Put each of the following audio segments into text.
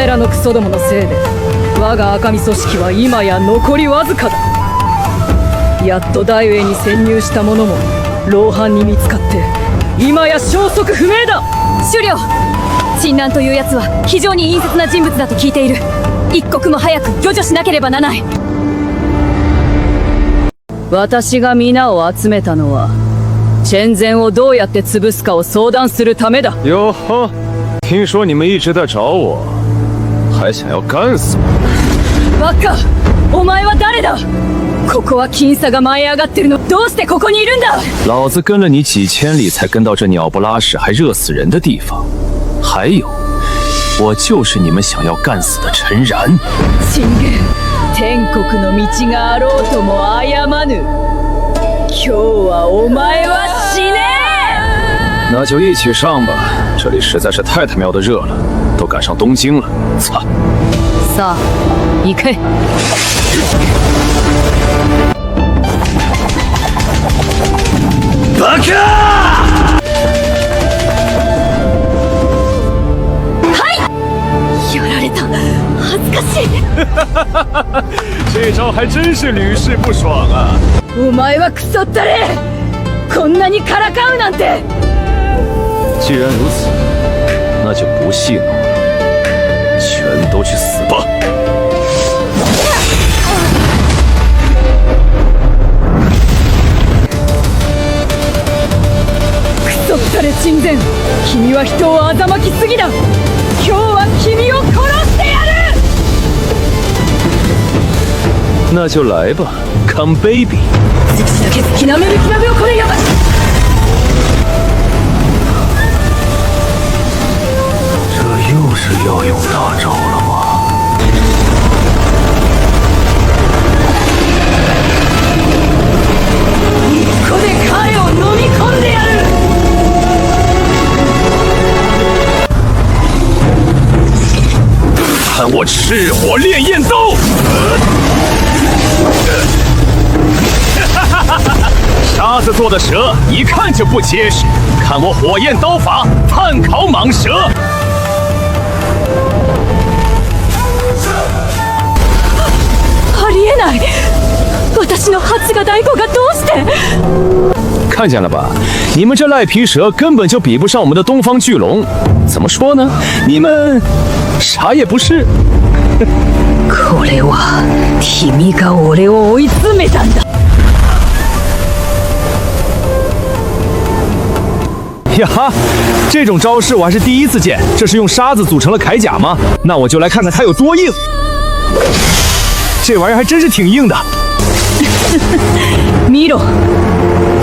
前らのクソどものせいで我が赤身組織は今や残りわずかだ。やっと大英に潜入した者も老犯に見つかって今や消息不明だ。首領、陳南というやつは非常に陰湿な人物だと聞いている。一刻も早く御除しなければならない。私が皆を集めたのはチェンゼンをどうやって潰すかを相談するためだ。哟呵，听说你们一直在找我，还想要干死我？バカ、お前は誰だ？ここは僅差が舞い上がってるの。どうしてここにいるんだ？老子跟了你几千里，才跟到这鸟不拉屎还热死人的地方。还有，我就是你们想要干死的陈然。信玄、天国の道があろうとも誤ぬ。今日はお前は死ね！那就一起上吧，这里实在是太他喵的热了，都赶上东京了。操！さあ、行け。バカ！やられた。恥ずかしい。这招还真是屡试不爽啊！お前はクソったれ！こんなにからかうなんて！既然如此，那就不戏弄了，全都去死吧！クソったれ陳前、君は人を欺きすぎだ。今日は君を殺してやる！那就来吧 ，Come baby！ きなめるきなめをこれやばい！这又是要用大招了吗？一個で彼を飲み込んでやる！看我赤火烈焰刀！沙子做的蛇，一看就不结实。看我火焰刀法，炭烤蟒蛇！ありえない！私の発芽大根がどうして？看见了吧？你们这赖皮蛇根本就比不上我们的东方巨龙。怎么说呢？你们啥也不是。これは君が俺を追い詰めたんだ。呀哈，这种招式我还是第一次见。这是用沙子组成了铠甲吗？那我就来看看它有多硬。这玩意儿还真是挺硬的。見ろ、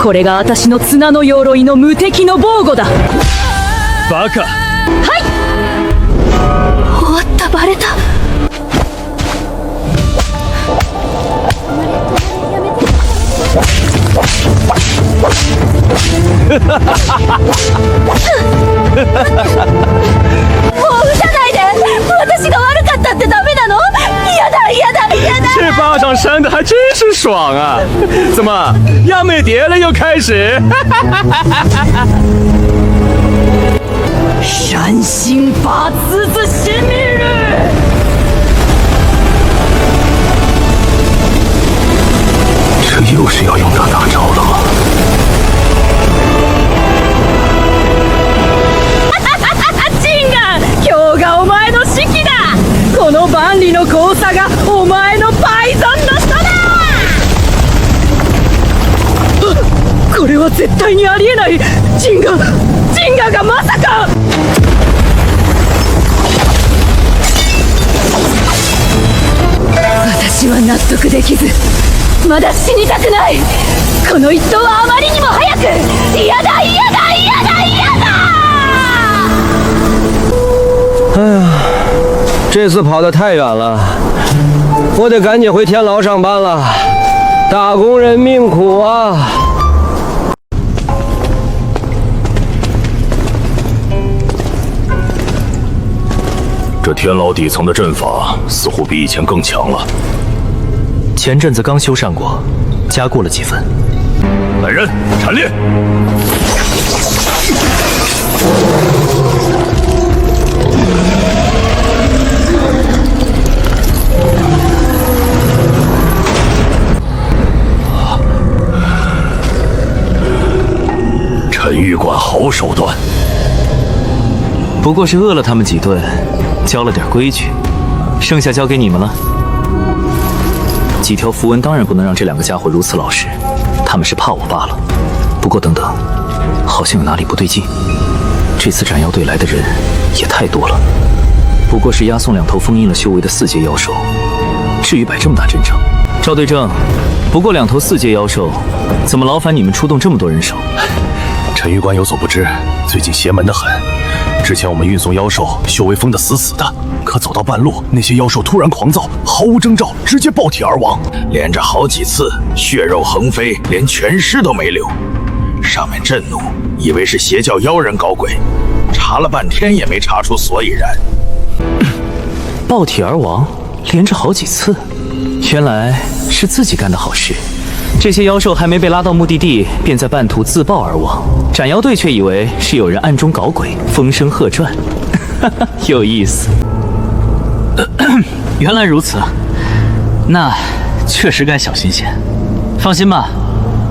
これが私の綱の鎧の無敵の防護だ。バカ！はい。終わった、バレた。もう撃たないで！私が悪かったってダメなの？嫌だ嫌だ嫌だ！这巴掌扇的还真是爽啊！怎么压没碟了又开始？山心法子子しみる！这又是要用到大招了吗？今日がお前の式だ！この万里の交差がお前のバイソンの人だ！これは絶対にありえない！ジンガがまさか！私は納得できず、まだ死にたくない！この一投はあまりにも早く！嫌だ嫌だ嫌だ嫌だ！哎呀，这次跑得太远了，我得赶紧回天牢上班了。打工人命苦啊！这天牢底层的阵法似乎比以前更强了。前阵子刚修缮过，加固了几分。来人，缠猎！有手段。不过是饿了他们几顿，教了点规矩，剩下交给你们了。几条符文当然不能让这2个家伙如此老实，他们是怕我罢了。不过等等，好像有哪里不对劲。这次斩妖队来的人也太多了，不过是押送2头封印了修为的4阶妖兽，至于摆这么大阵仗？赵队正，不过2头4阶妖兽，怎么劳烦你们出动这么多人手？陈玉官有所不知，最近邪门得很。之前我们运送妖兽，修为封得死死的，可走到半路，那些妖兽突然狂躁，毫无征兆，直接爆体而亡，连着好几次血肉横飞，连全尸都没留。上面震怒，以为是邪教妖人搞鬼，查了半天也没查出所以然。爆体而亡，连着好几次，原来是自己干的好事。这些妖兽还没被拉到目的地，便在半途自爆而亡。斩妖队却以为是有人暗中搞鬼，风声鹤唳，有意思。原来如此，那确实该小心些。放心吧，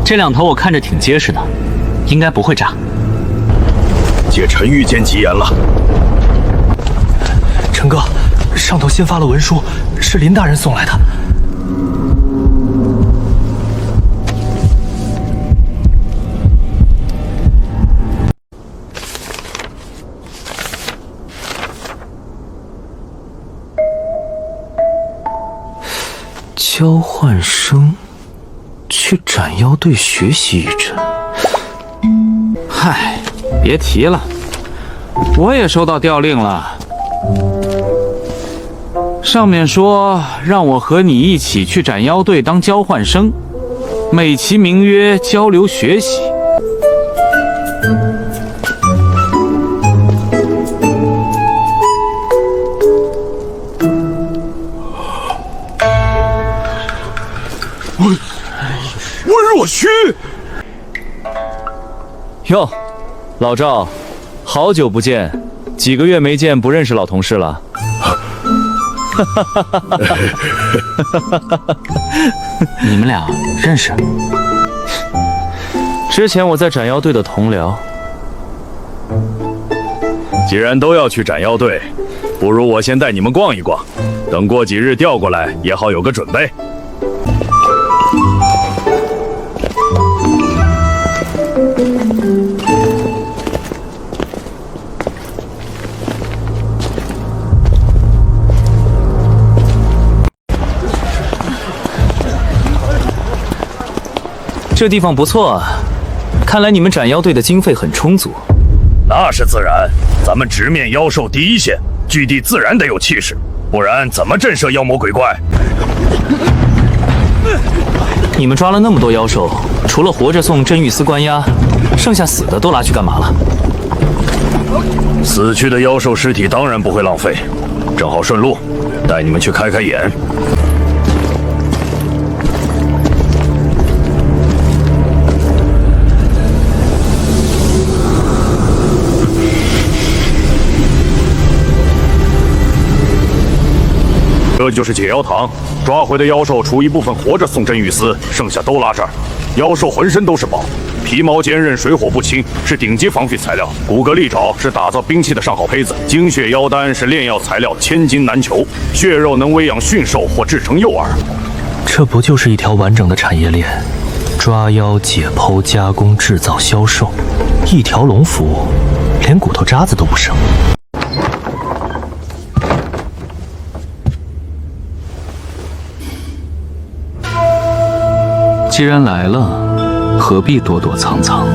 这2头我看着挺结实的，应该不会炸。借陈玉见吉言了。陈哥，上头新发了文书，是林大人送来的。交换生去斩妖队学习一阵。嗨，别提了，我也收到调令了，上面说让我和你一起去斩妖队当交换生，美其名曰交流学习。温若虚，哟，老赵，好久不见，几个月没见，不认识老同事了。你们俩认识？之前我在斩妖队的同僚。既然都要去斩妖队，不如我先带你们逛一逛，等过几日调过来也好有个准备。这地方不错啊，看来你们斩妖队的经费很充足。那是自然，咱们直面妖兽第一线，据地自然得有气势，不然怎么震慑妖魔鬼怪？你们抓了那么多妖兽，除了活着送真玉司关押，剩下死的都拿去干嘛了？死去的妖兽尸体当然不会浪费，正好顺路带你们去开开眼。这就是解妖堂，抓回的妖兽除一部分活着送真玉司，剩下都拉这儿。妖兽浑身都是宝，皮毛坚韧，水火不侵，是顶级防御材料；骨骼利爪是打造兵器的上好胚子；精血妖丹是炼药材料，千金难求；血肉能喂养驯兽或制成诱饵。这不就是一条完整的产业链？抓妖、解剖、加工、制造、销售，一条龙服务，连骨头渣子都不剩。既然来了，何必躲躲藏藏？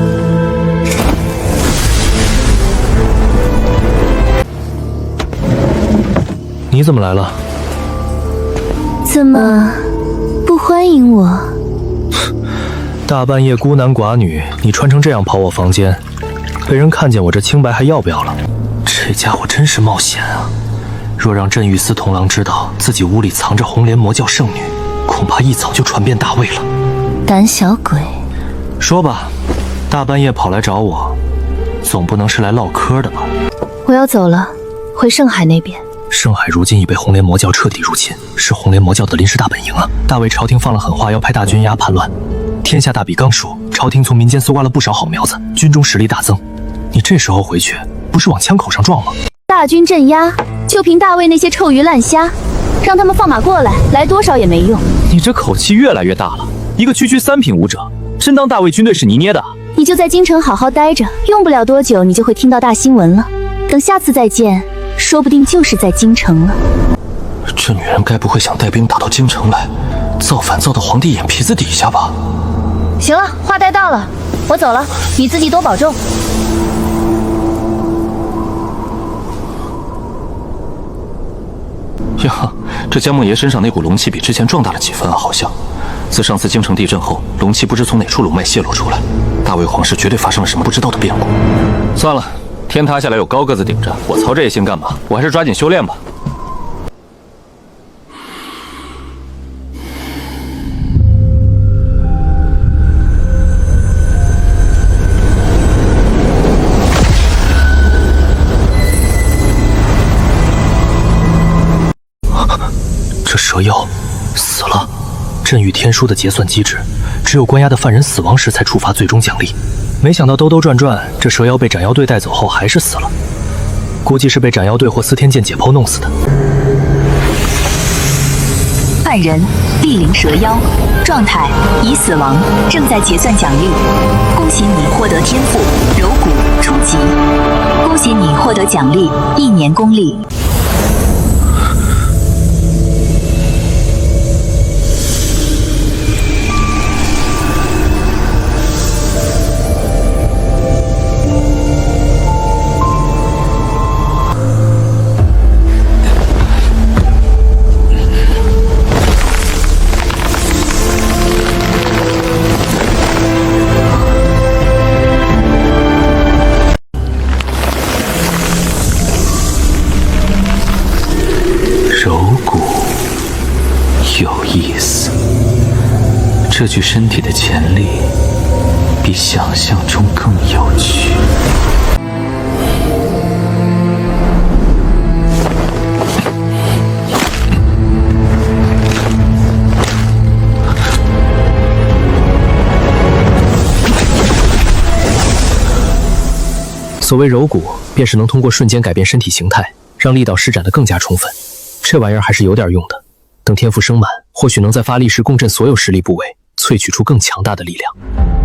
你怎么来了？怎么不欢迎我？大半夜孤男寡女，你穿成这样跑我房间，被人看见我这清白还要不要了？这家伙真是冒险啊！若让镇狱司同郎知道自己屋里藏着红莲魔教圣女，恐怕一早就传遍大魏了。胆小鬼，说吧，大半夜跑来找我，总不能是来唠嗑的吧？我要走了，回圣海那边。圣海如今已被红莲魔教彻底入侵，是红莲魔教的临时大本营啊！大魏朝廷放了狠话，要派大军压叛乱。天下大比刚熟，朝廷从民间搜刮了不少好苗子，军中实力大增。你这时候回去，不是往枪口上撞吗？大军镇压，就凭大卫那些臭鱼烂虾，让他们放马过来，来多少也没用。你这口气越来越大了，一个区区3品武者，真当大卫军队是你捏的？你就在京城好好待着，用不了多久，你就会听到大新闻了。等下次再见，说不定就是在京城了。这女人该不会想带兵打到京城来，造反造到皇帝眼皮子底下吧？行了，话带到了，我走了，你自己多保重。呀，这江梦爷身上那股龙气比之前壮大了几分啊，好像。自上次京城地震后，龙气不知从哪处龙脉泄露出来，大魏皇室绝对发生了什么不知道的变故。算了，天塌下来有高个子顶着，我操这些心干嘛？我还是抓紧修炼吧。这蛇妖死了。镇狱天书的结算机制，只有关押的犯人死亡时才触发最终奖励。没想到兜兜转转，这蛇妖被斩妖队带走后还是死了，估计是被斩妖队或司天剑解剖弄死的。犯人地灵蛇妖，状态已死亡，正在结算奖励。恭喜你获得天赋柔骨初级，恭喜你获得奖励1年功力。这具身体的潜力比想象中更有趣。所谓柔骨，便是能通过瞬间改变身体形态，让力道施展得更加充分。这玩意儿还是有点用的。等天赋升满，或许能在发力时共振所有实力部位，萃取出更强大的力量。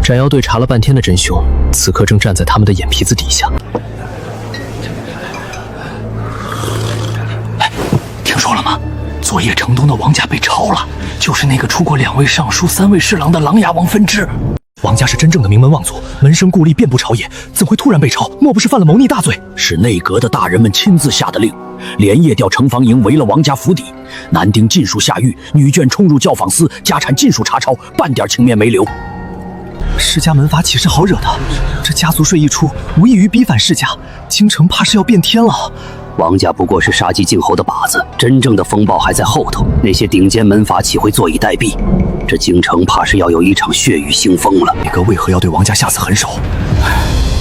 斩妖队查了半天的真凶，此刻正站在他们的眼皮子底下。哎，听说了吗？昨夜城东的王家被抄了，就是那个出过2位尚书、3位侍郎的琅琊王分支。王家是真正的名门望族，门生故吏遍布朝野，怎会突然被抄？莫不是犯了谋逆大罪？是内阁的大人们亲自下的令，连夜调城防营围了王家府邸，男丁尽数下狱，女眷冲入教坊司，家产尽数查抄，半点情面没留。世家门阀岂是好惹的？这家族税一出，无异于逼反世家，京城怕是要变天了。王家不过是杀鸡儆猴的靶子，真正的风暴还在后头。那些顶尖门阀岂会坐以待毙？这京城怕是要有一场血雨腥风了。内阁为何要对王家下此狠手？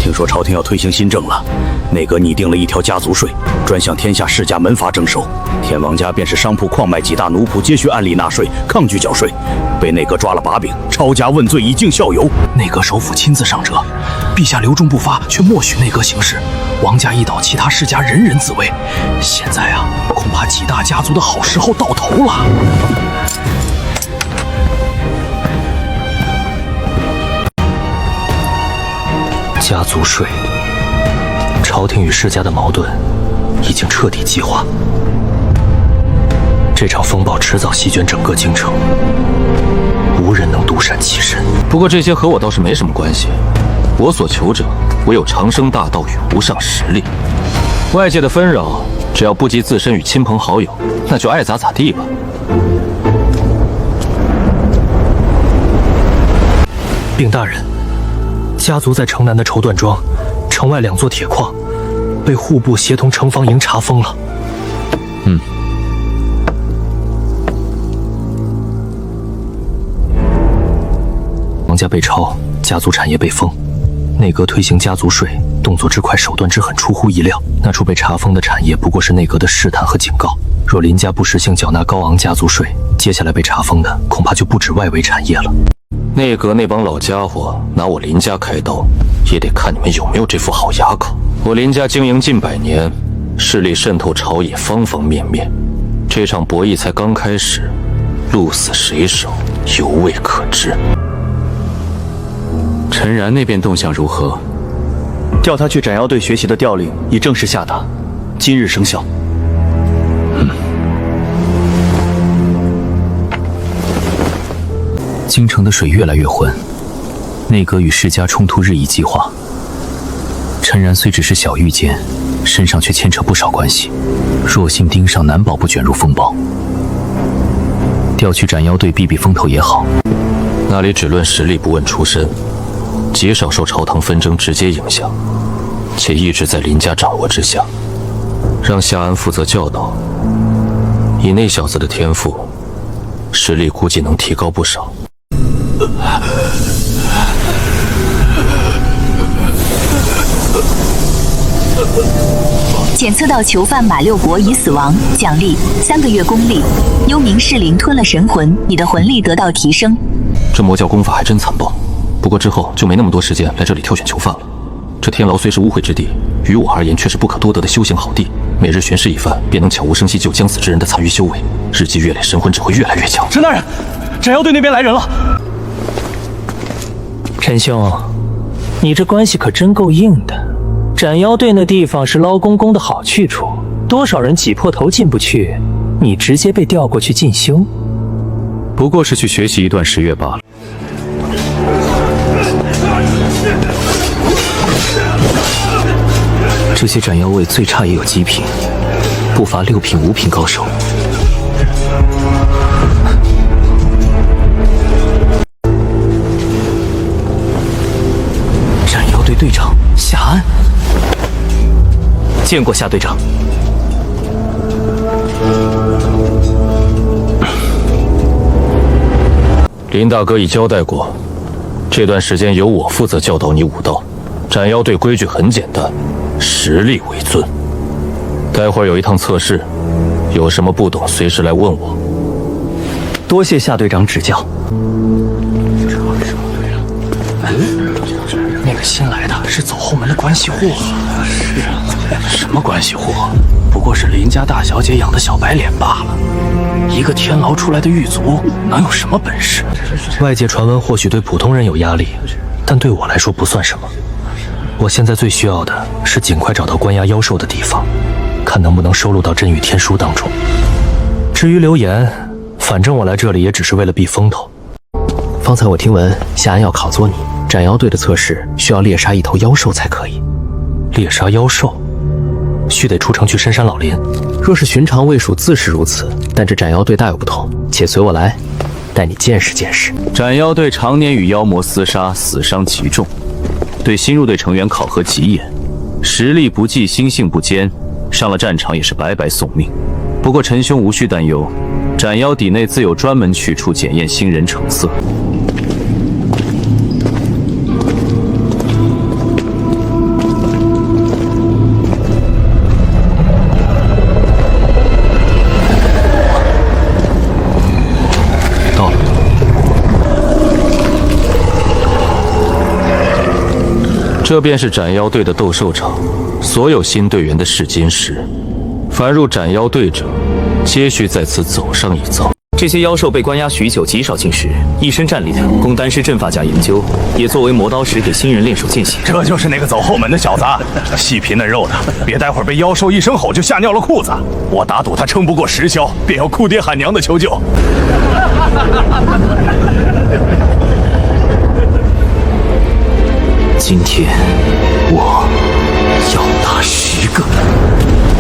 听说朝廷要推行新政了，内阁拟定了一条家族税，专向天下世家门阀征收。天王家便是商铺、矿脉几大奴仆皆需按例纳税，抗拒缴税，被内阁抓了把柄，抄家问罪，以儆效尤。内阁首辅亲自上折，陛下留重不发，却默许内阁行事。王家一倒，其他世家人人自危。现在啊，恐怕几大家族的好时候到头了。家族税，朝廷与世家的矛盾已经彻底激化，这场风暴迟早席卷整个京城，无人能独善其身。不过这些和我倒是没什么关系，我所求者唯有长生大道与无上实力。外界的纷扰，只要不及自身与亲朋好友，那就爱咋咋地吧。禀大人，家族在城南的绸缎庄，城外2座铁矿被户部协同城防营查封了。王家被抄，家族产业被封，内阁推行家族税，动作之快，手段之狠，出乎意料。那处被查封的产业不过是内阁的试探和警告。若林家不实行缴纳高昂家族税，接下来被查封的恐怕就不止外围产业了。内阁那帮老家伙拿我林家开刀，也得看你们有没有这副好牙口。我林家经营近100年，势力渗透朝野方方面面，这场博弈才刚开始，鹿死谁手犹未可知。陈然那边动向如何？调他去斩妖队学习的调令已正式下达，今日生效。京城的水越来越浑，内阁与世家冲突日益激化。陈然虽只是小御监，身上却牵扯不少关系，若幸盯上，难保不卷入风暴。调去斩妖队避避风头也好。那里只论实力不问出身，极少受朝堂纷争直接影响，且一直在林家掌握之下。让夏安负责教导，以那小子的天赋，实力估计能提高不少。检测到囚犯马六国已死亡，奖励3个月功力。幽冥噬灵吞了神魂，你的魂力得到提升。这魔教功法还真残暴，不过之后就没那么多时间来这里挑选囚犯了。这天牢虽是污秽之地，于我而言却是不可多得的修行好地。每日巡视一番，便能悄无声息救将死之人的残余修为，日积月累，神魂只会越来越强。陈大人，斩妖队那边来人了。陈兄，你这关系可真够硬的。斩妖队那地方是捞公公的好去处，多少人挤破头进不去，你直接被调过去进修。不过是去学习一段时月罢了。这些斩妖卫最差也有7品，不乏6品、5品高手。斩妖队队长夏安，见过夏队长。林大哥已交代过，这段时间由我负责教导你武道。斩妖队规矩很简单，实力为尊。待会儿有一趟测试，有什么不懂随时来问我。多谢夏队长指教。那个新来的是走后门的关系户。是啊，什么关系户？不过是林家大小姐养的小白脸罢了。一个天牢出来的狱卒，能有什么本事？外界传闻或许对普通人有压力，但对我来说不算什么。我现在最需要的是尽快找到关押妖兽的地方，看能不能收录到真雨天书当中。至于流言，反正我来这里也只是为了避风头。方才我听闻夏安要考作你，斩妖队的测试需要猎杀一头妖兽才可以。猎杀妖兽，须得出城去深山老林。若是寻常卫蜀自是如此，但这斩妖队大有不同。且随我来，带你见识见识。斩妖队常年与妖魔厮杀，死伤极重，对新入队成员考核极严，实力不济，心性不坚，上了战场也是白白送命。不过陈兄无需担忧，斩妖底内自有专门去处检验新人成色。到了。这便是斩妖队的斗兽场，所有新队员的试金石。凡入斩妖队者，皆需在此走上一遭。这些妖兽被关押许久，极少进食，一身战力的，供丹师阵法家研究，也作为磨刀石给新人练手见习。这就是那个走后门的小子，细皮嫩肉的，别待会儿被妖兽一声吼就吓尿了裤子。我打赌他撑不过10宵，便要哭爹喊娘的求救。今天我要打10个。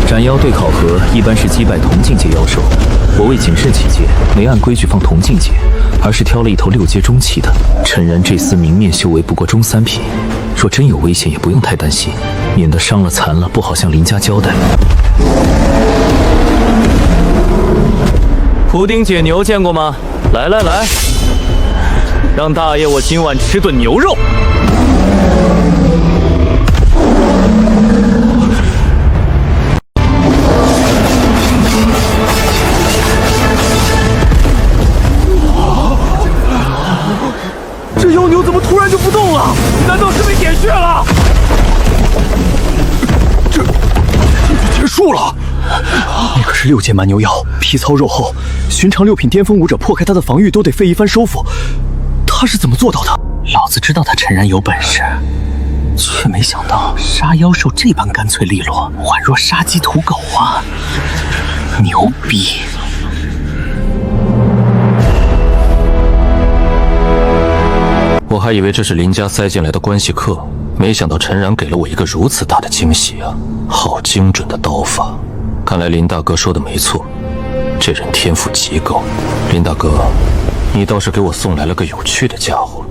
斩妖队考核一般是击败同境界妖兽，我为谨慎起见，没按规矩放同境界，而是挑了一头6阶中期的。陈然这厮明面修为不过中3品，若真有危险，也不用太担心，免得伤了残了，不好向林家交代。庑丁解牛见过吗？来来来，让大爷我今晚吃顿牛肉。那可是6阶蛮牛妖，皮糙肉厚，寻常6品巅峰武者破开他的防御都得费一番收服，他是怎么做到的？老子知道他陈然有本事，却没想到杀妖兽这般干脆利落，宛若杀鸡屠狗啊！牛逼！我还以为这是林家塞进来的关系客，没想到陈然给了我一个如此大的惊喜啊！好精准的刀法，看来林大哥说的没错，这人天赋极高。林大哥，你倒是给我送来了个有趣的家伙。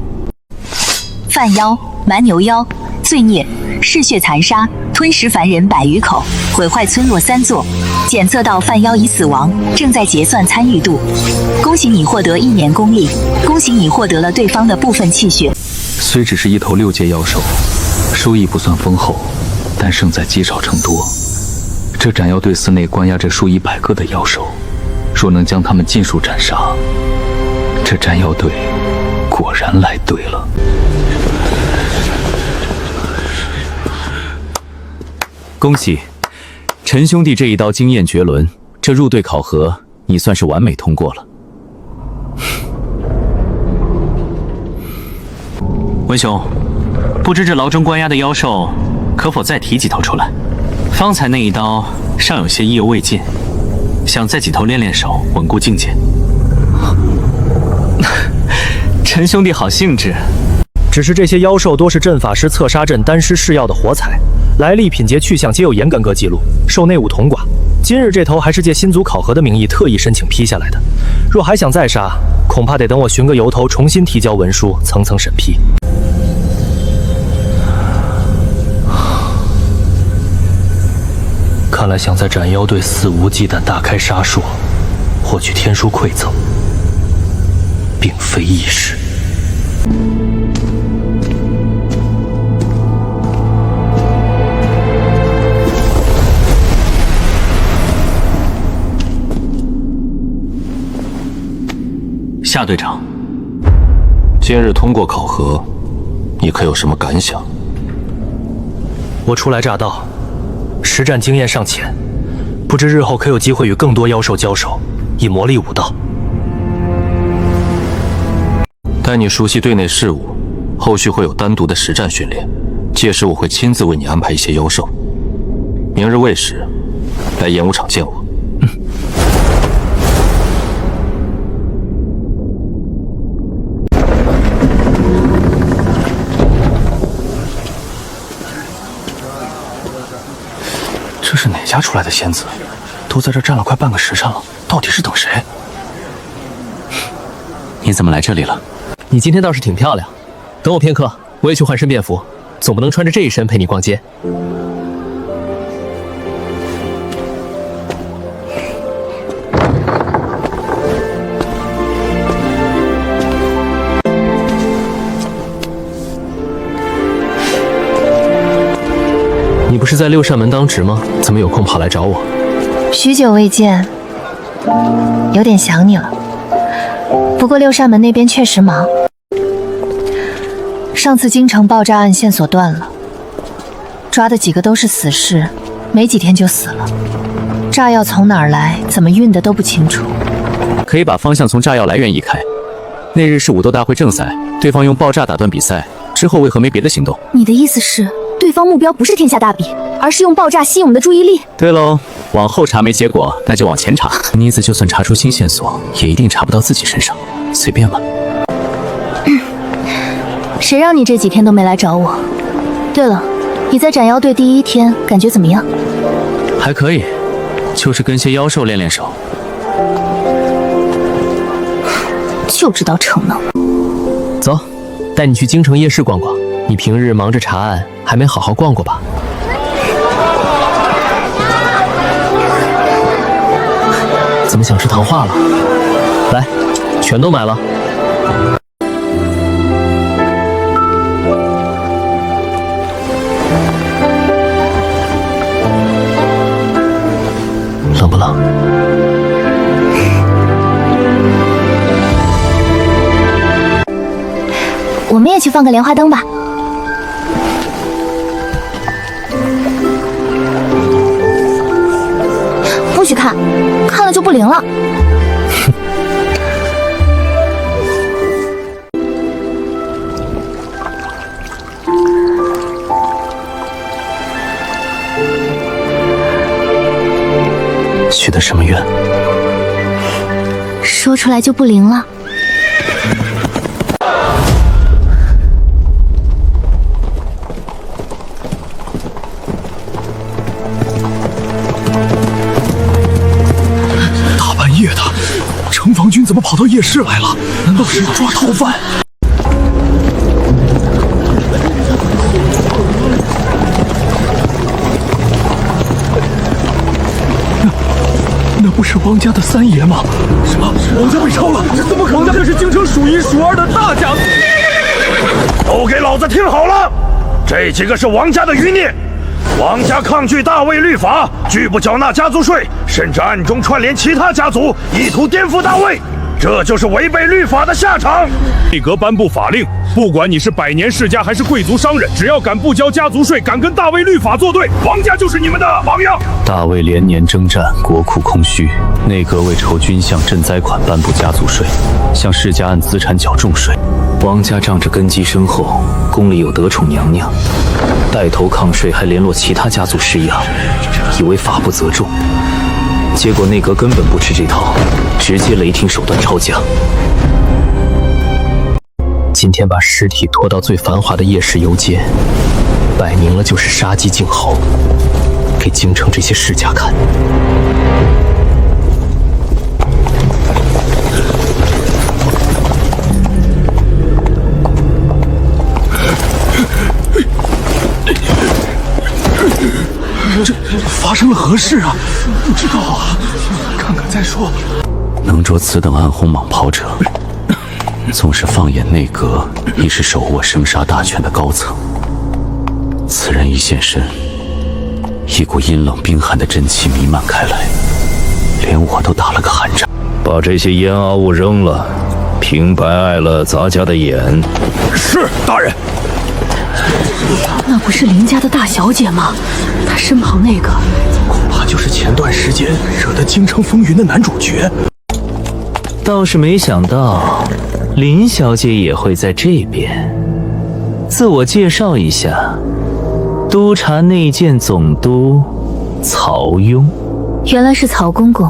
犯妖、蛮牛妖、罪孽、嗜血残杀、吞食凡人100余口，毁坏村落3座。检测到犯妖已死亡，正在结算参与度。恭喜你获得1年功力，恭喜你获得了对方的部分气血。虽只是一头6阶妖兽，收益不算丰厚，但胜在积少成多。这斩妖队司内关押着数以百个的妖兽，若能将他们尽数斩杀，这斩妖队果然来对了。恭喜陈兄弟这一刀惊艳绝伦，这入队考核你算是完美通过了。文雄，不知这牢中关押的妖兽可否再提几头出来？方才那一刀尚有些意犹未尽，想再几头练练手，稳固境界。陈兄弟好兴致。只是这些妖兽多是阵法师侧杀阵丹师试药的活材，来历、品节、去向皆有严格记录，受内务统管。今日这头还是借新族考核的名义特意申请批下来的，若还想再杀，恐怕得等我寻个由头重新提交文书，层层审批。看来想在斩妖队肆无忌惮大开杀术，获取天书馈赠，并非易事。夏队长，今日通过考核，你可有什么感想？我初来乍到，实战经验尚浅，不知日后可有机会与更多妖兽交手，以磨砺武道。待你熟悉队内事务，后续会有单独的实战训练，届时我会亲自为你安排一些妖兽。明日未时，来演武场见我。这是哪家出来的仙子？都在这站了快半个时辰了，到底是等谁？你怎么来这里了？你今天倒是挺漂亮，等我片刻，我也去换身便服，总不能穿着这一身陪你逛街。你不是在六扇门当值吗？怎么有空跑来找我？许久未见，有点想你了。不过六扇门那边确实忙，上次京城爆炸案线索断了，抓的几个都是死士，没几天就死了。炸药从哪儿来，怎么运的都不清楚。可以把方向从炸药来源移开。那日是武斗大会正赛，对方用爆炸打断比赛，之后为何没别的行动？你的意思是，对方目标不是天下大比，而是用爆炸吸引我们的注意力？对喽，往后查没结果，那就往前查。妮子就算查出新线索，也一定查不到自己身上，随便吧。谁让你这几天都没来找我？对了，你在斩妖队第一天感觉怎么样？还可以，就是跟些妖兽练练手。就知道逞能。走，带你去京城夜市逛逛。你平日忙着查案，还没好好逛过吧？怎么想吃糖化了？来，全都买了。冷不冷？我们也去放个莲花灯吧。不许看，看了就不灵了。许的什么愿？说出来就不灵了。大半夜的，城防军怎么跑到夜市来了？难道是要抓逃犯？那不是王家的三爷吗？什么？王家被抄了？这怎么可能？王家这是京城数一数二的大家族！都给老子听好了，这几个是王家的余孽。王家抗拒大魏律法，拒不缴纳家族税，甚至暗中串联其他家族，意图颠覆大魏，这就是违背律法的下场。内阁颁布法令，不管你是百年世家还是贵族商人，只要敢不交家族税，敢跟大魏律法作对，王家就是你们的榜样。大魏连年征战，国库空虚，内阁为筹军饷赈灾款颁布家族税，向世家按资产缴重税。王家仗着根基深厚，宫里有得宠娘娘，带头抗税，还联络其他家族施压，以为法不责众。结果内阁根本不吃这套，直接雷霆手段抄家。今天把尸体拖到最繁华的夜市游街，摆明了就是杀鸡儆猴，给京城这些世家看。这发生了何事啊？不知道啊，看看再说。能捉此等暗红蟒袍者，纵使放眼内阁，亦是手握生杀大权的高层。此人一现身，一股阴冷冰寒的真气弥漫开来，连我都打了个寒颤。把这些烟ağ物扔了，平白碍了咱家的眼。是，大人。那不是林家的大小姐吗？她身旁那个，恐怕就是前段时间惹得京城风云的男主角。倒是没想到，林小姐也会在这边。自我介绍一下，督察内监总督曹庸。原来是曹公公，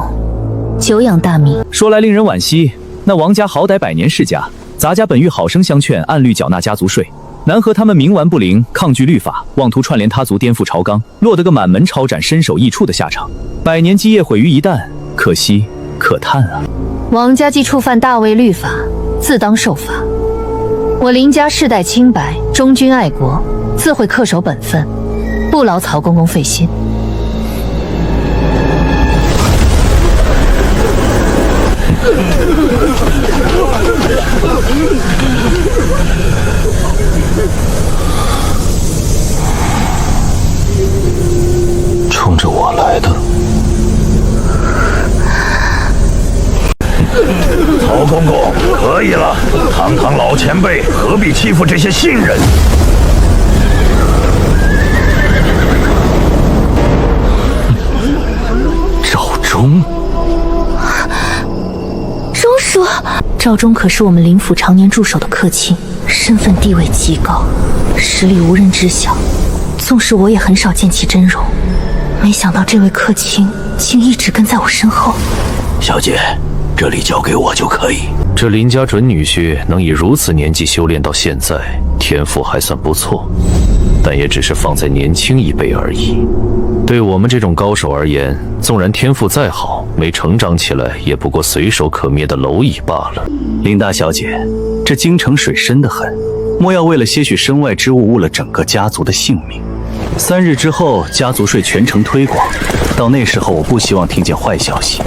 久仰大名。说来令人惋惜，那王家好歹百年世家，咱家本欲好生相劝，按律缴纳家族税。南河他们冥顽不灵，抗拒律法，妄图串联他族颠覆朝纲，落得个满门抄斩、身首异处的下场。百年基业毁于一旦，可惜可叹啊！王家既触犯大魏律法，自当受罚。我林家世代清白，忠君爱国，自会恪守本分，不劳曹公公费心。冲着我来的。曹公公，可以了，堂堂老前辈，何必欺负这些新人？赵忠，钟叔，赵忠可是我们林府常年驻守的客卿，身份地位极高，实力无人知晓。纵使我也很少见其真容，没想到这位客卿竟一直跟在我身后。小姐，这里交给我就可以。这林家准女婿能以如此年纪修炼到现在，天赋还算不错，但也只是放在年轻一辈而已。对我们这种高手而言，纵然天赋再好，没成长起来，也不过随手可灭的蝼蚁罢了。林大小姐，这京城水深得很，莫要为了些许身外之物误了整个家族的性命。3日之后，家族税全城推广，到那时候，我不希望听见坏消息。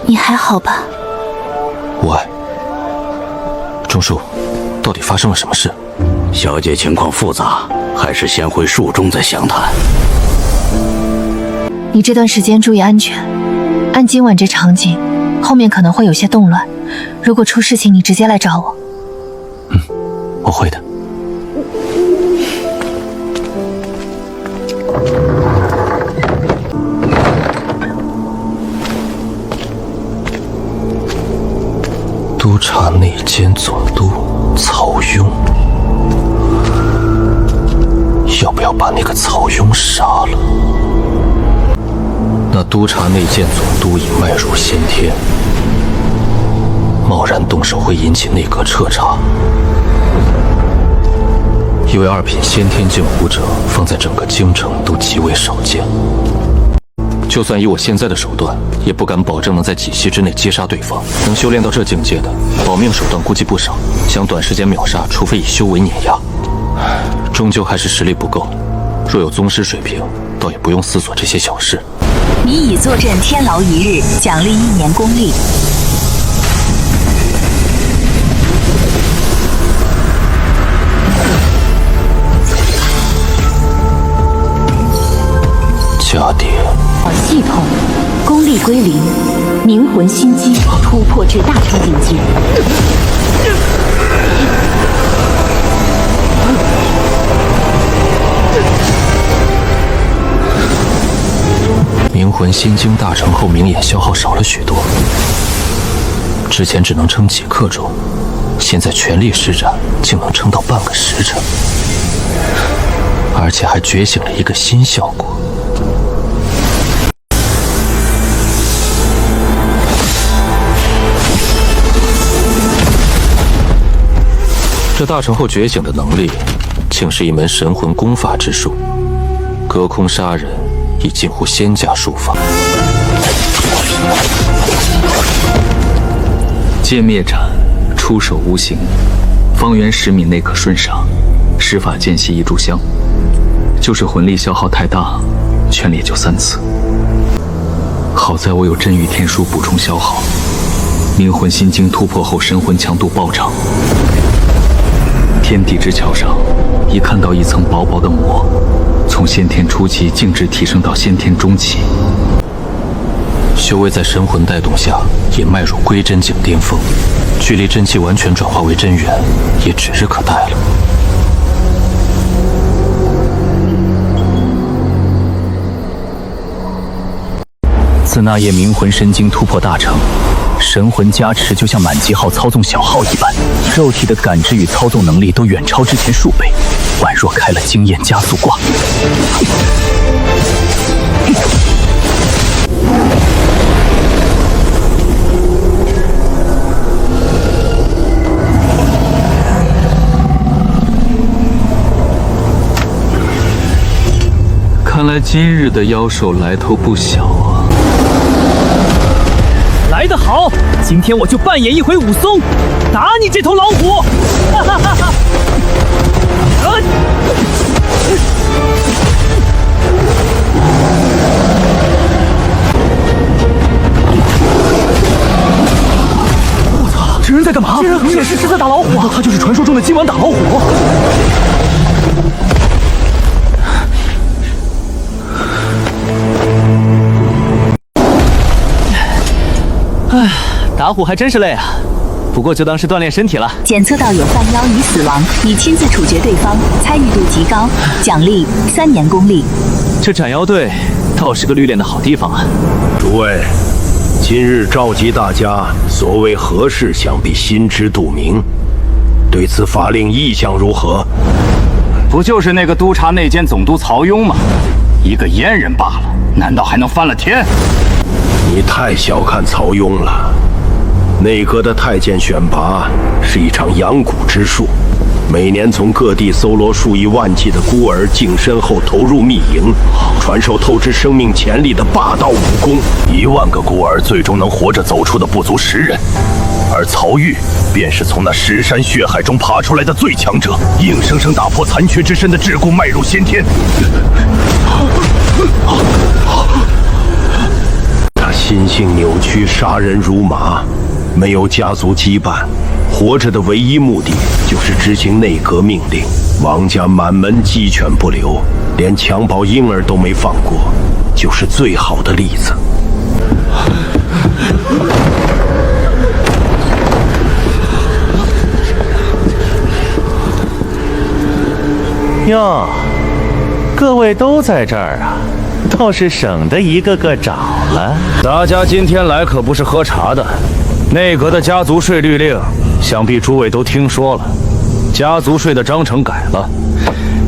你还好吧？喂，钟叔，到底发生了什么事？小姐情况复杂，还是先回蜀中再详谈。你这段时间注意安全，按今晚这场景，后面可能会有些动乱。如果出事情，你直接来找我。我会的。督察内监总督曹雍，要不要把那个曹雍杀了？那督察内监总督已迈入先天，贸然动手会引起内阁彻查。因为2品先天镜武者放在整个京城都极为少见，就算以我现在的手段，也不敢保证能在几息之内截杀对方。能修炼到这境界的，保命手段估计不少，想短时间秒杀，除非以修为碾压，终究还是实力不够。若有宗师水平，倒也不用思索这些小事。你已坐镇天牢1日，奖励1年功力。加点。系统功力归0，凝魂心机突破至大成境界。凝魂心经大成后，明眼消耗少了许多，之前只能撑几刻钟，现在全力施展，竟能撑到半个时辰，而且还觉醒了一个新效果。这大成后觉醒的能力，竟是一门神魂功法之术，隔空杀人已近乎仙家术法。歼灭斩，出手无形，方圆10米内可瞬杀，施法间隙1炷香。就是魂力消耗太大，全力也就3次。好在我有真雨天书补充消耗，凝魂心经突破后，神魂强度暴涨。天地之桥上，已看到一层薄薄的膜，从先天初期径直提升到先天中期。修为在神魂带动下，也迈入归真境巅峰，距离真气完全转化为真元，也指日可待了。自那夜冥魂神经突破大成，神魂加持就像满级号操纵小号一般，肉体的感知与操纵能力都远超之前数倍，宛若开了经验加速挂。看来今日的妖兽来头不小啊！来得好，今天我就扮演一回武松，打你这头老虎！哈哈哈哈！我操，这人在干嘛？这人很显示是在打老虎啊！他就是传说中的今晚打老虎。唉，打虎还真是累啊，不过就当是锻炼身体了。检测到有犯妖已死亡，已亲自处决对方，参与度极高，奖励3年功力。这斩妖队倒是个历练的好地方啊！诸位，今日召集大家，所谓何事，想必心知肚明。对此法令意向如何？不就是那个督察内监总督曹雍吗？一个阉人罢了，难道还能翻了天？你太小看曹雍了。内阁的太监选拔是一场养蛊之术，每年从各地搜罗数以万计的孤儿，净身后投入密营，传授透支生命潜力的霸道武功。1万个孤儿最终能活着走出的不足10人，而曹玉便是从那尸山血海中爬出来的最强者，硬生生打破残缺之身的桎梏，迈入先天。他心性扭曲，杀人如麻，没有家族羁绊，活着的唯一目的就是执行内阁命令。王家满门鸡犬不留，连襁褓婴儿都没放过，就是最好的例子。哟，各位都在这儿啊，倒是省得一个个找了。大家今天来可不是喝茶的，内阁的家族税律令，想必诸位都听说了。家族税的章程改了，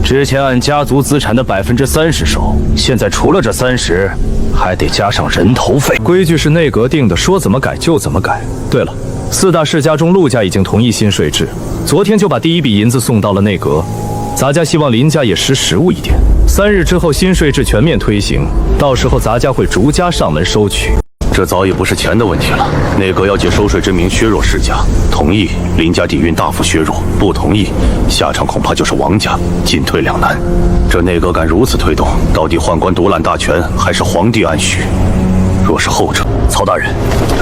之前按家族资产的30%收，现在除了这30%，还得加上人头费。规矩是内阁定的，说怎么改就怎么改。对了，4大世家中，陆家已经同意新税制，昨天就把第一笔银子送到了内阁。咱家希望林家也实务一点。3日之后，新税制全面推行，到时候咱家会逐家上门收取。这早已不是钱的问题了。内阁要借收税之名削弱世家，同意林家底蕴大幅削弱，不同意下场恐怕就是王家，进退两难。这内阁敢如此推动，到底宦官独揽大权，还是皇帝暗许？若是后者，曹大人，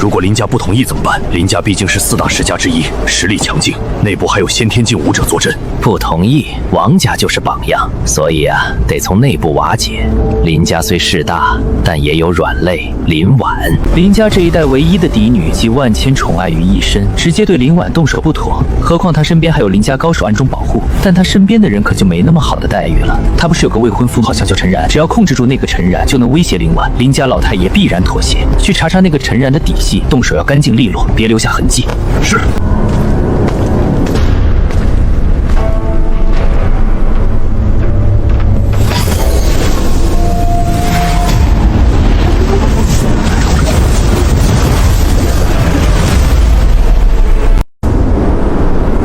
如果林家不同意怎么办？林家毕竟是4大世家之一，实力强劲，内部还有先天境武者坐镇。不同意，王家就是榜样，所以啊，得从内部瓦解。林家虽势大，但也有软肋林婉。林家这一代唯一的嫡女，集万千宠爱于一身，直接对林婉动手不妥。何况他身边还有林家高手暗中保护，但他身边的人可就没那么好的待遇了。他不是有个未婚夫，好像叫陈然，只要控制住那个陈然，就能威胁林婉。林家老太爷必然妥协，去查查那个陈然的底细，动手要干净利落，别留下痕迹。是。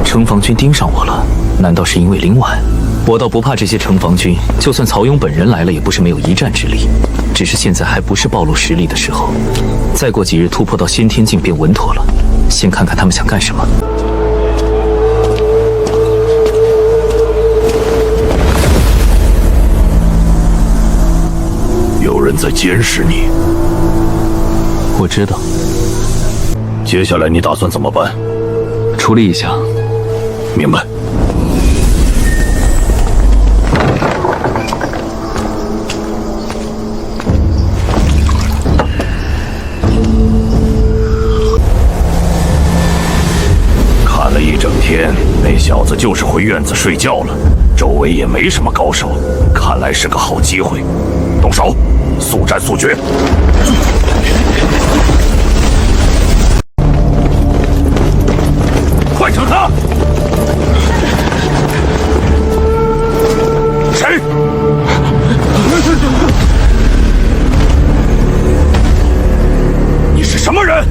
城防军盯上我了，难道是因为林婉？我倒不怕这些城防军，就算曹勇本人来了，也不是没有一战之力。只是现在还不是暴露实力的时候，再过几日突破到先天境便稳妥了。先看看他们想干什么。有人在监视你。我知道。接下来你打算怎么办？处理一下。明白。看了一整天，那小子就是回院子睡觉了，周围也没什么高手，看来是个好机会。动手，速战速决。快惩他！谁？你是什么人？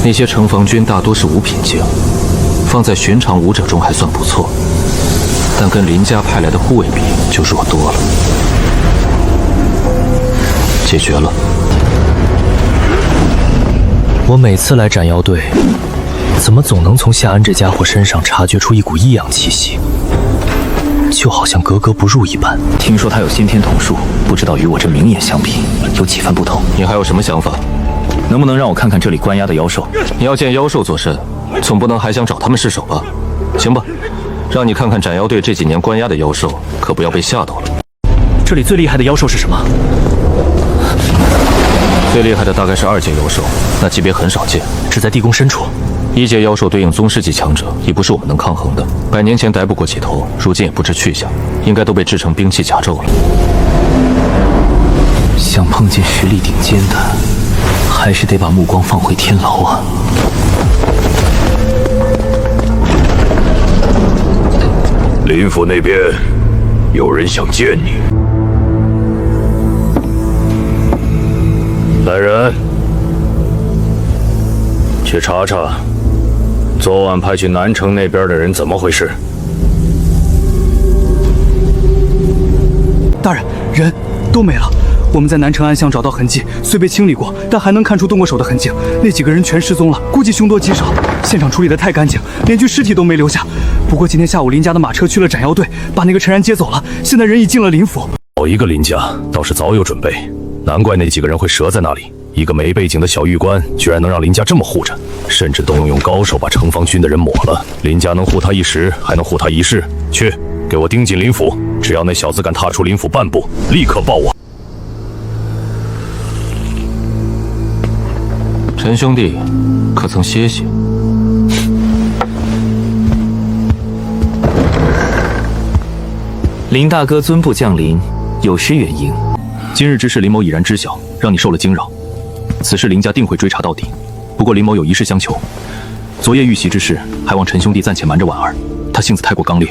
那些城防军大多是五品境，放在寻常武者中还算不错，但跟林家派来的护卫比就弱多了。解决了。我每次来斩妖队，怎么总能从夏安这家伙身上察觉出一股异样气息，就好像格格不入一般。听说他有先天瞳术，不知道与我这明眼相比有几分不同。你还有什么想法？能不能让我看看这里关押的妖兽？你要见妖兽做甚？总不能还想找他们试手吧？行吧，让你看看斩妖队这几年关押的妖兽，可不要被吓到了。这里最厉害的妖兽是什么？最厉害的大概是2阶妖兽，那级别很少见，只在地宫深处。1阶妖兽对应宗师级强者，已不是我们能抗衡的。100年前逮捕过几头，如今也不知去向，应该都被制成兵器甲胄了。想碰见实力顶尖的，还是得把目光放回天牢啊！林府那边有人想见你。来人，去查查昨晚派去南城那边的人怎么回事。大人，人都没了。我们在南城暗巷找到痕迹，虽被清理过，但还能看出动过手的痕迹。那几个人全失踪了，估计凶多吉少。现场处理得太干净，连具尸体都没留下。不过今天下午林家的马车去了斩妖队，把那个陈然接走了。现在人已进了林府。某一个林家倒是早有准备，难怪那几个人会折在那里。一个没背景的小狱官，居然能让林家这么护着，甚至动用高手把城防军的人抹了。林家能护他一时，还能护他一世。去，给我盯紧林府，只要那小子敢踏出林府半步，立刻报我。陈兄弟，可曾歇歇？林大哥尊部降临，有失远迎。今日之事，林某已然知晓，让你受了惊扰。此事林家定会追查到底。不过林某有一事相求，昨夜遇袭之事，还望陈兄弟暂且瞒着婉儿，他性子太过刚烈。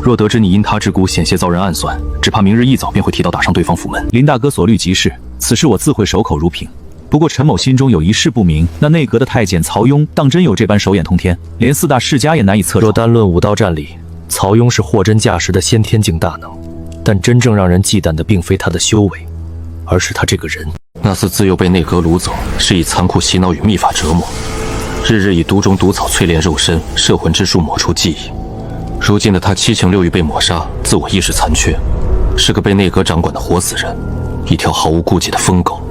若得知你因他之故险些遭人暗算，只怕明日一早便会提刀打上对方府门。林大哥所虑极是，此事我自会守口如瓶。不过陈某心中有一事不明，那内阁的太监曹雍当真有这般手眼通天，连4大世家也难以测穿。若单论武道战力，曹雍是货真价实的先天境大能，但真正让人忌惮的并非他的修为，而是他这个人。那厮自幼被内阁掳走，是以残酷洗脑与秘法折磨，日日以毒中毒草淬炼肉身，摄魂之术抹除记忆。如今的他7情6欲被抹杀，自我意识残缺，是个被内阁掌管的活死人，一条毫无顾忌的疯狗。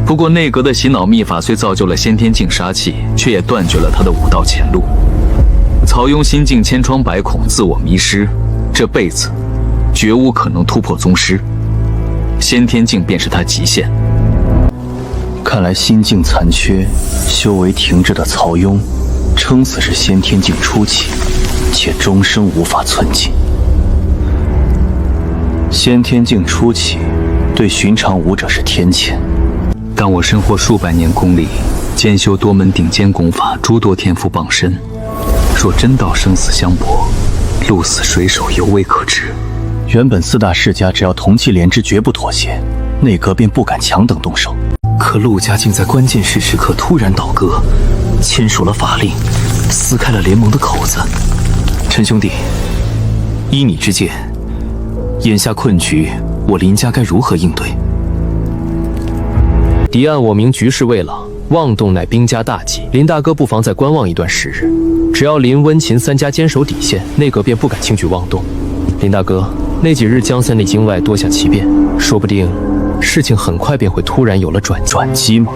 不过内阁的洗脑秘法虽造就了先天境杀气，却也断绝了他的武道前路。曹雍心境千疮百孔，自我迷失，这辈子绝无可能突破宗师，先天境便是他极限。看来心境残缺、修为停滞的曹雍，撑死是先天境初期，且终生无法寸进。先天境初期，对寻常武者是天谴。但我身获数百年功力，兼修多门顶尖功法，诸多天赋傍身。若真到生死相搏，鹿死谁手犹未可知。原本4大世家只要同气连枝，绝不妥协，内阁便不敢强等动手。可陆家竟在关键时刻突然倒戈，签署了法令，撕开了联盟的口子。陈兄弟，依你之见，眼下困局，我林家该如何应对？敌暗我明，局势未朗，妄动乃兵家大忌。林大哥不妨再观望一段时日，只要林、温、秦3家坚守底线，内阁便不敢轻举妄动。林大哥，那几日江山内京外多下奇变，说不定事情很快便会突然有了转机吗？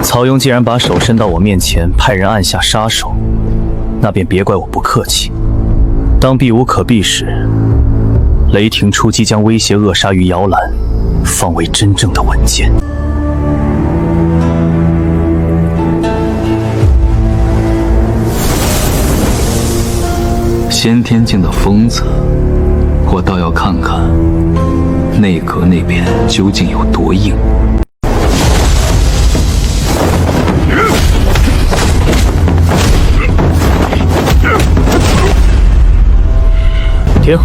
曹雍既然把手伸到我面前，派人按下杀手，那便别怪我不客气。当避无可避时，雷霆出击将威胁扼杀于摇篮，方为真正的稳健。先天境的疯子，我倒要看看内阁那边究竟有多硬。停！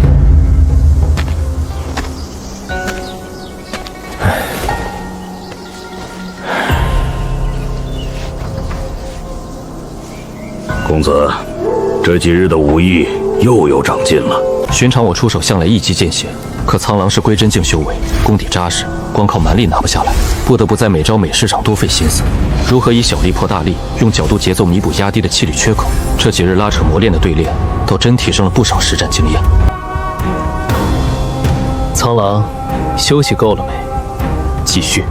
公子，这几日的武艺又有长进了。寻常我出手向来一击见血，可苍狼是归真境修为，功底扎实，光靠蛮力拿不下来，不得不在每招每式上多费心思。如何以小力破大力，用角度节奏弥补压低的气力缺口？这几日拉扯磨练的对练，倒真提升了不少实战经验。苍狼，休息够了没？继续。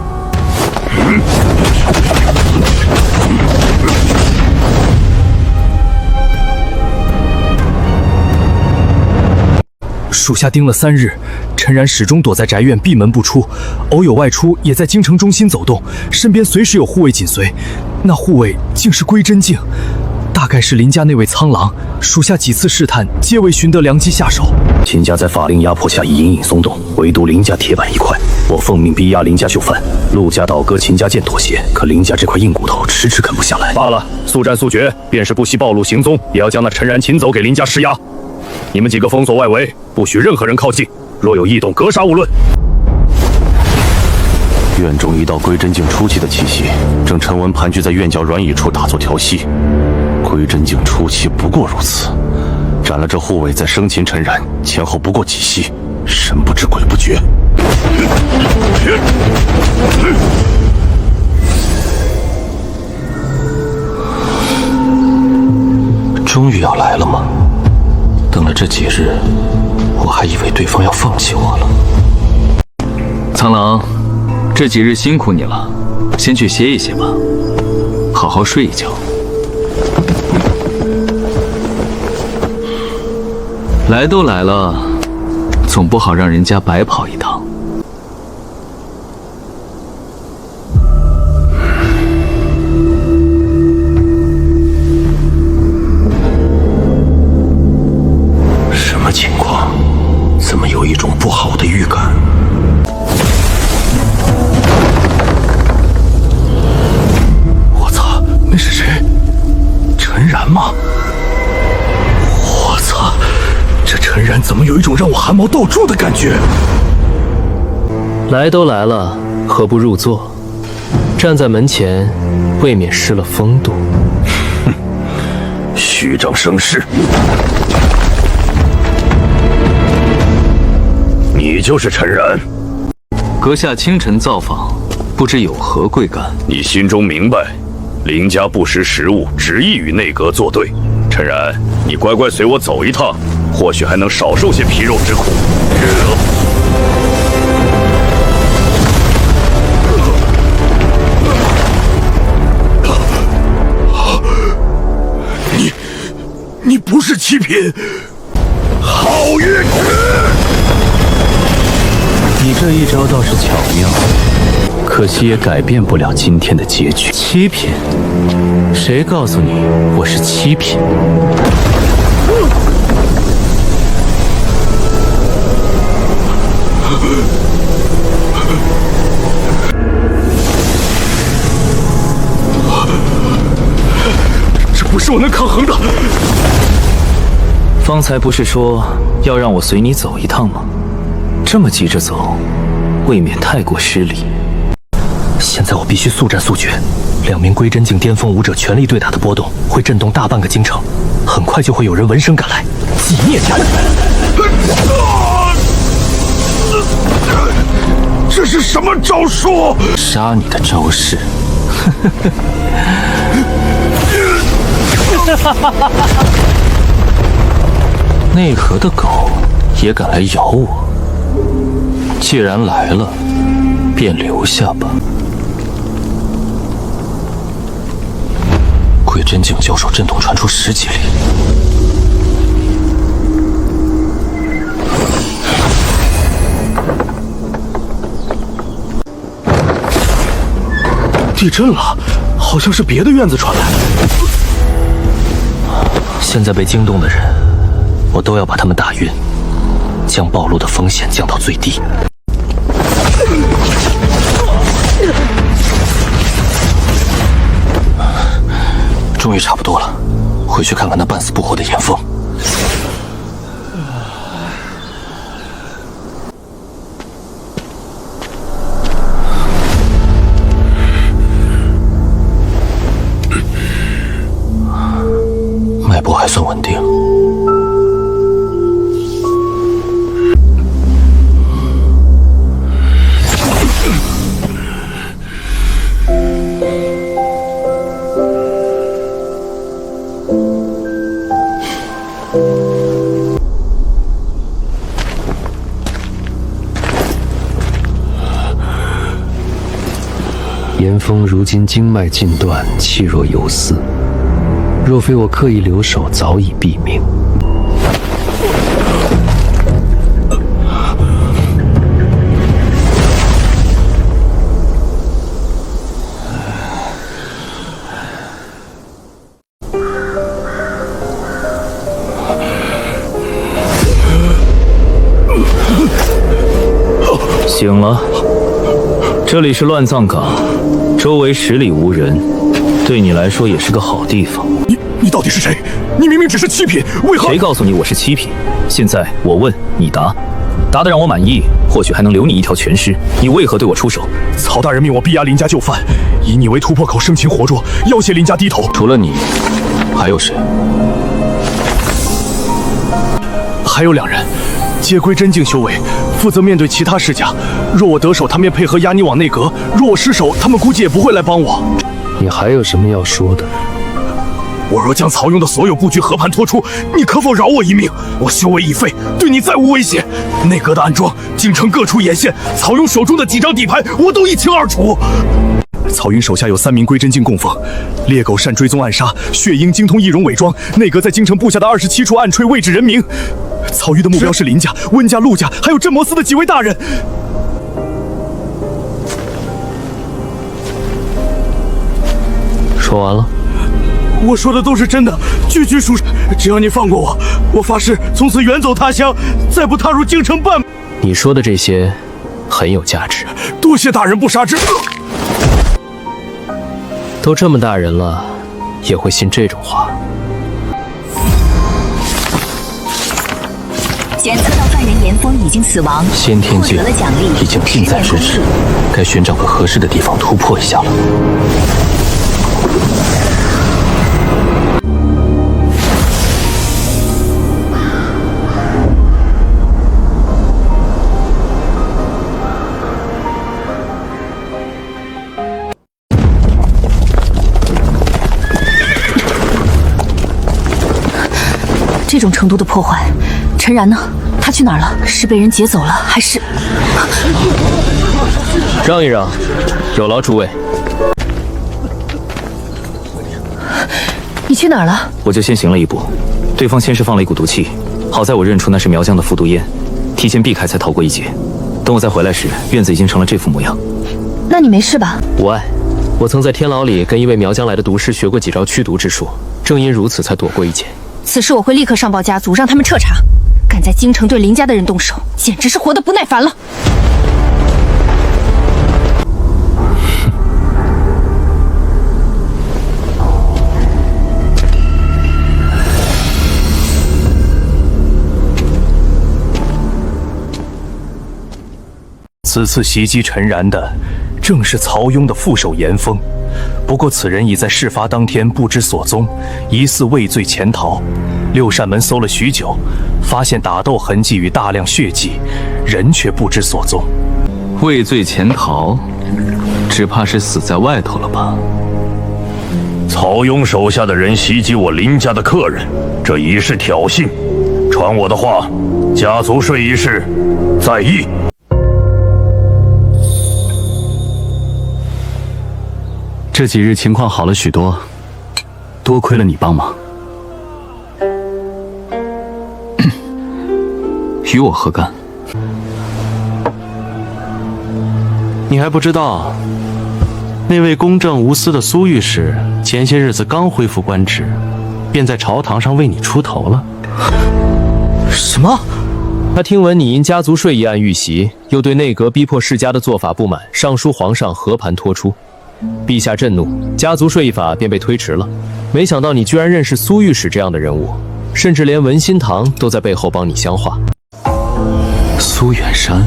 属下盯了3日，陈然始终躲在宅院闭门不出，偶有外出也在京城中心走动，身边随时有护卫紧随。那护卫竟是归真境，大概是林家那位苍狼。属下几次试探，皆未寻得良机下手。秦家在法令压迫下已隐隐松动，唯独林家铁板一块。我奉命逼压林家就范，陆家倒戈，秦家渐妥协，可林家这块硬骨头迟迟啃不下来。罢了，速战速决，便是不惜暴露行踪，也要将那陈然擒走，给林家施压。你们几个封锁外围，不许任何人靠近，若有异动，格杀勿论。院中一道归真境初期的气息，正沉稳盘踞在院角软椅处打坐调息。归真境初期不过如此，斩了这护卫，再生擒陈然，前后不过几息，神不知鬼不觉。终于要来了吗？等了这几日，我还以为对方要放弃我了。苍狼，这几日辛苦你了，先去歇一歇吧，好好睡一觉。来都来了，总不好让人家白跑一趟。有一种让我汗毛倒竖的感觉。来都来了，何不入座？站在门前，未免失了风度。哼，虚张声势。你就是陈然。阁下清晨造访，不知有何贵干？你心中明白，林家不识时务，执意与内阁作对。陈然，你乖乖随我走一趟，或许还能少受些皮肉之苦。你不是七品，郝月池。你这一招倒是巧妙，可惜也改变不了今天的结局。七品？谁告诉你我是七品？这不是我能抗衡的。方才不是说要让我随你走一趟吗？这么急着走，未免太过失礼。现在我必须速战速决。2名归真境巅峰武者全力对打的波动，会震动大半个京城。很快就会有人闻声赶来，继孽家。这是什么招数？杀你的招式。内河的狗也敢来咬我？既然来了，便留下吧。归真境交手震动传出10几里，地震了，好像是别的院子传来。现在被惊动的人，我都要把他们打晕，将暴露的风险降到最低。终于差不多了，回去看看那半死不活的严峰。脉搏还算稳定。严峰如今经脉尽断，气若游丝，若非我刻意留守，早已毙命。醒了，这里是乱葬岗，周围10里无人，对你来说也是个好地方。你到底是谁？你明明只是7品，为何？谁告诉你我是7品？现在我问你答，答得让我满意，或许还能留你一条全尸。你为何对我出手？曹大人命我逼压林家就范，以你为突破口，生擒活捉，要挟林家低头。除了你，还有谁？还有2人，皆归真境修为，负责面对其他世家。若我得手，他们便配合押你往内阁；若我失手，他们估计也不会来帮我。你还有什么要说的？我若将曹雍的所有布局和盘托出，你可否饶我一命？我修为已废，对你再无威胁。内阁的暗桩，京城各处眼线，曹雍手中的几张底牌，我都一清二楚。曹云手下有3名归真境供奉，猎狗善追踪暗杀，血鹰精通易容伪装。内阁在京城布下的27处暗锤，位置人名。曹云的目标是林家、温家、陆家，还有镇魔司的几位大人。说完了。我说的都是真的，句句属实。只要你放过我，我发誓从此远走他乡，再不踏入京城半步。你说的这些很有价值。多谢大人不杀之。都这么大人了，也会信这种话？检测到犯人严峰已经死亡，先天境获得了奖励已经近在咫尺，该寻找个合适的地方突破一下了。这种程度的破坏，陈然呢？他去哪儿了？是被人劫走了，还是……让一让，有劳诸位。你去哪儿了？我就先行了一步，对方先是放了一股毒气，好在我认出那是苗疆的复毒烟，提前避开才逃过一劫。等我再回来时，院子已经成了这副模样。那你没事吧？无碍，我曾在天牢里跟一位苗疆来的毒师学过几招驱毒之术，正因如此才躲过一劫。此事我会立刻上报家族，让他们彻查。敢在京城对林家的人动手，简直是活得不耐烦了。此次袭击陈然的，正是曹雍的副手严峰。不过此人已在事发当天不知所踪，疑似畏罪潜逃。六扇门搜了许久，发现打斗痕迹与大量血迹，人却不知所踪。畏罪潜逃，只怕是死在外头了吧？曹雍手下的人袭击我林家的客人，这已是挑衅。传我的话，家族税一事在议。这几日情况好了许多，多亏了你帮忙。与我何干？你还不知道，那位公正无私的苏御史前些日子刚恢复官职，便在朝堂上为你出头了。什么？他听闻你因家族税一案遇袭，又对内阁逼迫世家的做法不满，上书皇上和盘托出。陛下震怒，家族税一法便被推迟了。没想到你居然认识苏御史这样的人物，甚至连文心堂都在背后帮你相化。苏远山，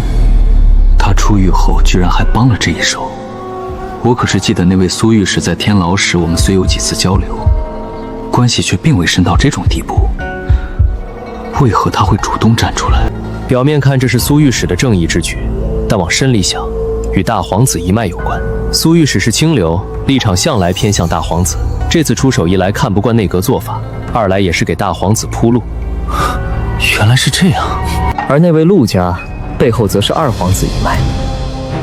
他出狱后居然还帮了这一手。我可是记得那位苏御史在天牢时，我们虽有几次交流，关系却并未深到这种地步。为何他会主动站出来？表面看这是苏御史的正义之举，但往深里想，与大皇子一脉有关。苏御史是清流，立场向来偏向大皇子。这次出手，一来看不惯内阁做法，二来也是给大皇子铺路。原来是这样。而那位陆家背后则是二皇子一脉。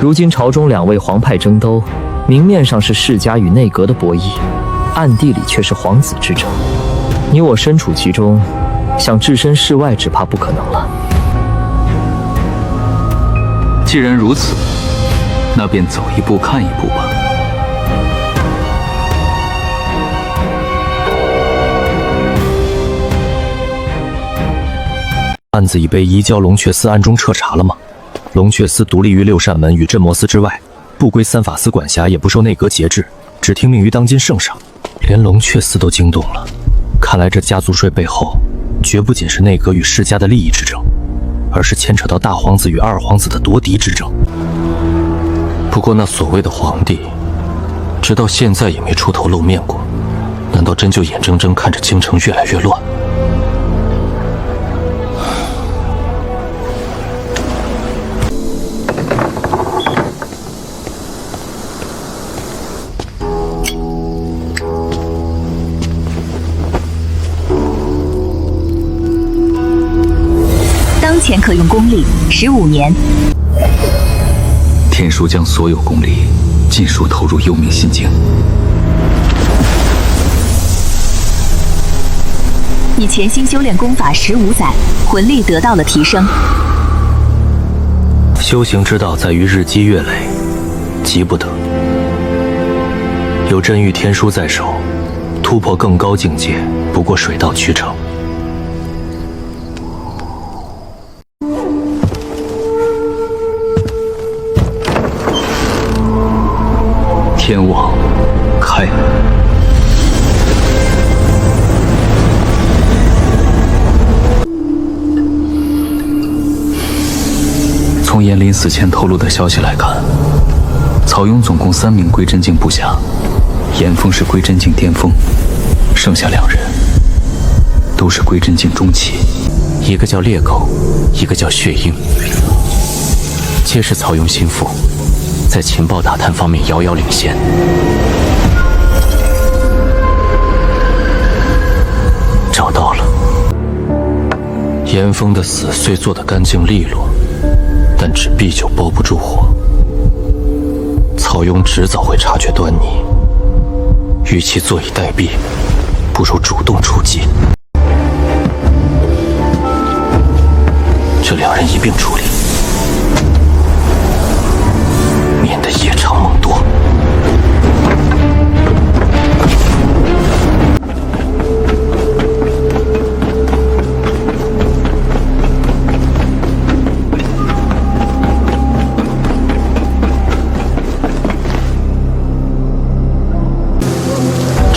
如今朝中两位皇派争斗，明面上是世家与内阁的博弈，暗地里却是皇子之争。你我身处其中，想置身事外，只怕不可能了。既然如此，那便走一步看一步吧。案子已被移交龙阙司暗中彻查了吗？龙阙司独立于六扇门与镇魔司之外，不归三法司管辖，也不受内阁节制，只听命于当今圣上。连龙阙司都惊动了，看来这家族税背后，绝不仅是内阁与世家的利益之争，而是牵扯到大皇子与二皇子的夺嫡之争。不过那所谓的皇帝，直到现在也没出头露面过，难道真就眼睁睁看着京城越来越乱？当前可用功力15年。天书将所有功力尽数投入幽冥心经。你潜心修炼功法15载，魂力得到了提升。修行之道在于日积月累，急不得。有真玉天书在手，突破更高境界不过水到渠成。天网开。从严林死前透露的消息来看，曹雍总共3名归真境部下，严峰是归真境巅峰，剩下2人都是归真境中期。一个叫猎狗，一个叫血鹰，皆是曹雍心腹，在情报打探方面遥遥领先。找到了。严峰的死虽做得干净利落，但纸币就包不住火。曹雍迟早会察觉端倪，与其坐以待毙，不如主动出击。这2人一并处理，免得夜长梦多。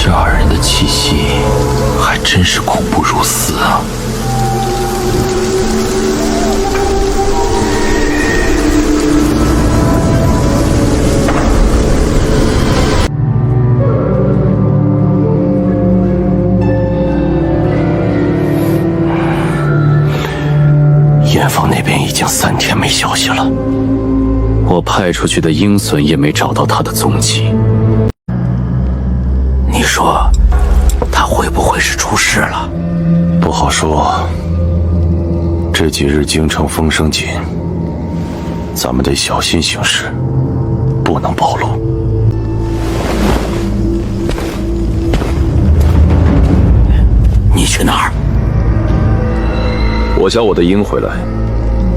这2人的气息还真是恐怖如斯啊！严峰那边已经3天没消息了，我派出去的鹰隼也没找到他的踪迹。你说，他会不会是出事了？不好说。这几日京城风声紧，咱们得小心行事，不能暴露。你去哪儿？我叫我的鹰回来，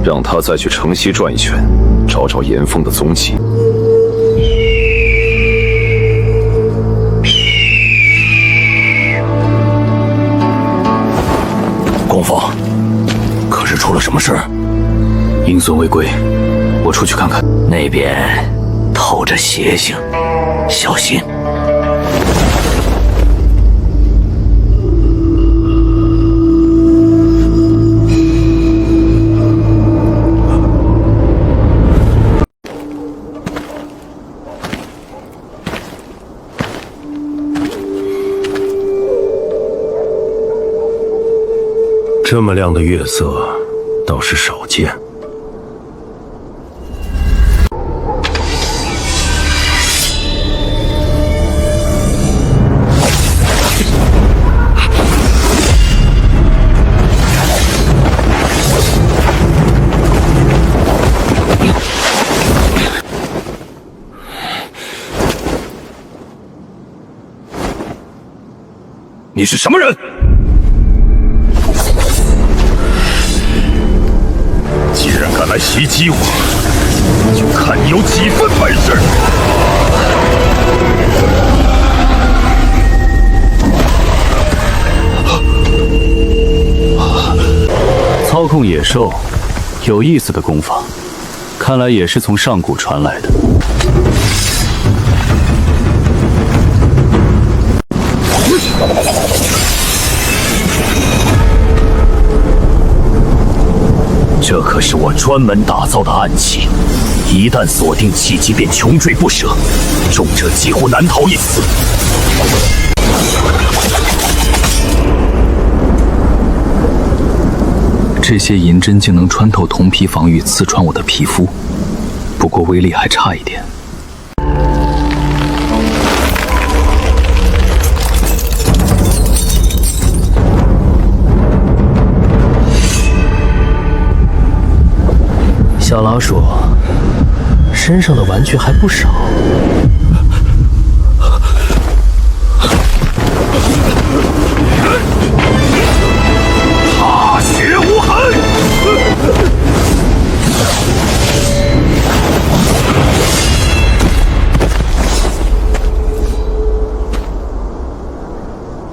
让他再去城西转一圈，找找严峰的踪迹。公峰，可是出了什么事？鹰隼未归，我出去看看。那边透着邪性，小心。这么亮的月色，倒是少见。你是什么人？既然敢来袭击我，就看你有几分本事！操控野兽，有意思的功法，看来也是从上古传来的。这可是我专门打造的暗器，一旦锁定气机，便穷追不舍，重者几乎难逃一死。这些银针竟能穿透铜皮防御，刺穿我的皮肤，不过威力还差一点。小老鼠，身上的玩具还不少。踏血无痕！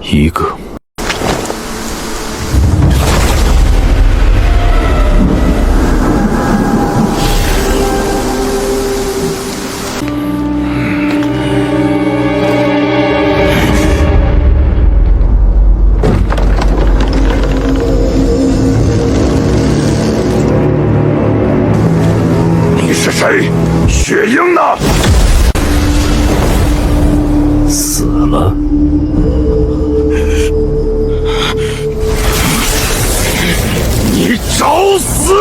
一个。了？你找死！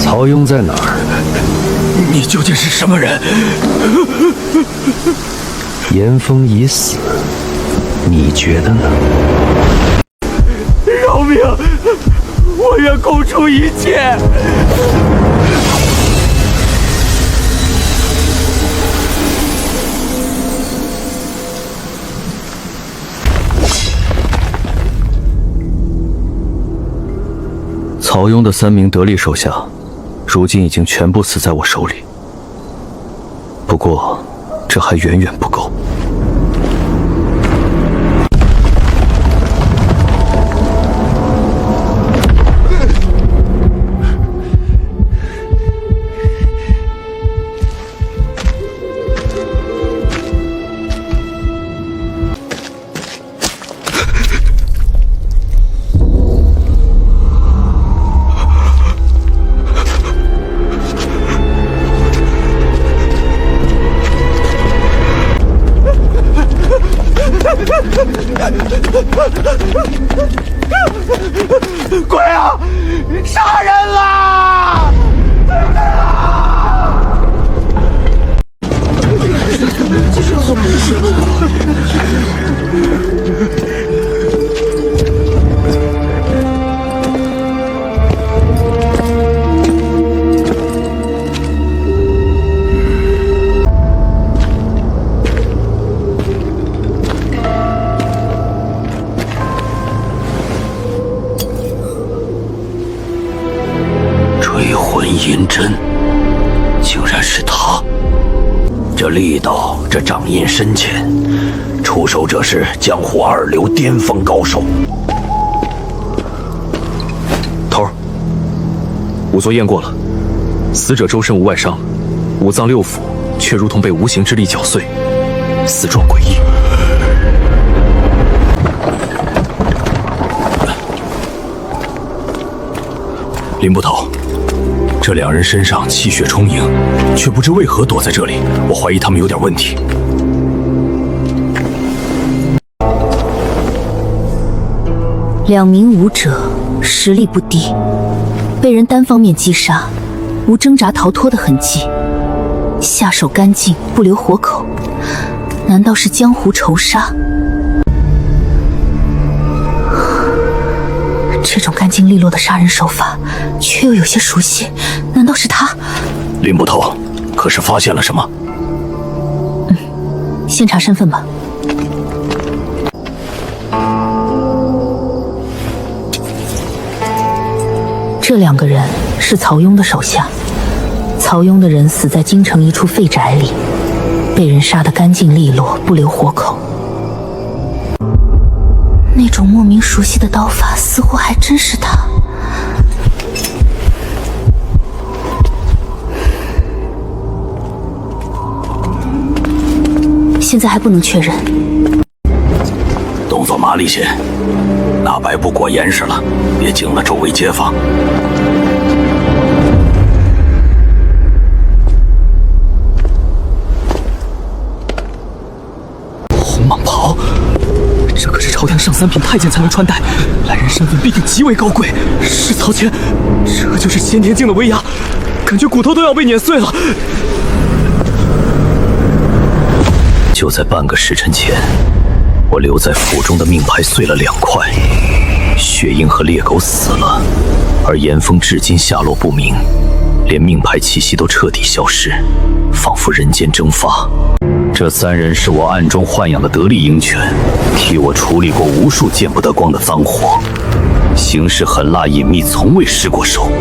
曹雍在哪儿？你究竟是什么人？严峰已死，你觉得呢？饶命！我愿供出一切。曹雍的3名得力手下，如今已经全部死在我手里。不过，这还远远不够。鬼啊！杀人啦！追魂银针，竟然是他！这力道，这掌印深浅，出手者是江湖2流巅峰高手。头儿，仵作验过了，死者周身无外伤，五脏六腑却如同被无形之力搅碎，死状诡异。林捕头，这2人身上气血充盈，却不知为何躲在这里。我怀疑他们有点问题。2名武者实力不低，被人单方面击杀，无挣扎逃脱的痕迹，下手干净，不留活口。难道是江湖仇杀？这种干净利落的杀人手法，却又有些熟悉。难道是他？林捕头，可是发现了什么？先查身份吧。这2个人是曹雍的手下。曹雍的人死在京城一处废宅里，被人杀得干净利落，不留活口。那种莫名熟悉的刀法，似乎还真是他。现在还不能确认。动作麻利些，拿白布裹严实了，别惊了周围街坊。红蟒袍，这可是朝廷上3品太监才能穿戴，来人身份必定极为高贵。是曹乾，这就是先天境的威压，感觉骨头都要被碾碎了。就在半个时辰前，我留在府中的命牌碎了2块，血鹰和猎狗死了，而严峰至今下落不明，连命牌气息都彻底消失，仿佛人间蒸发。这3人是我暗中豢养的得力鹰犬，替我处理过无数见不得光的脏活，行事狠辣隐秘，从未失过手，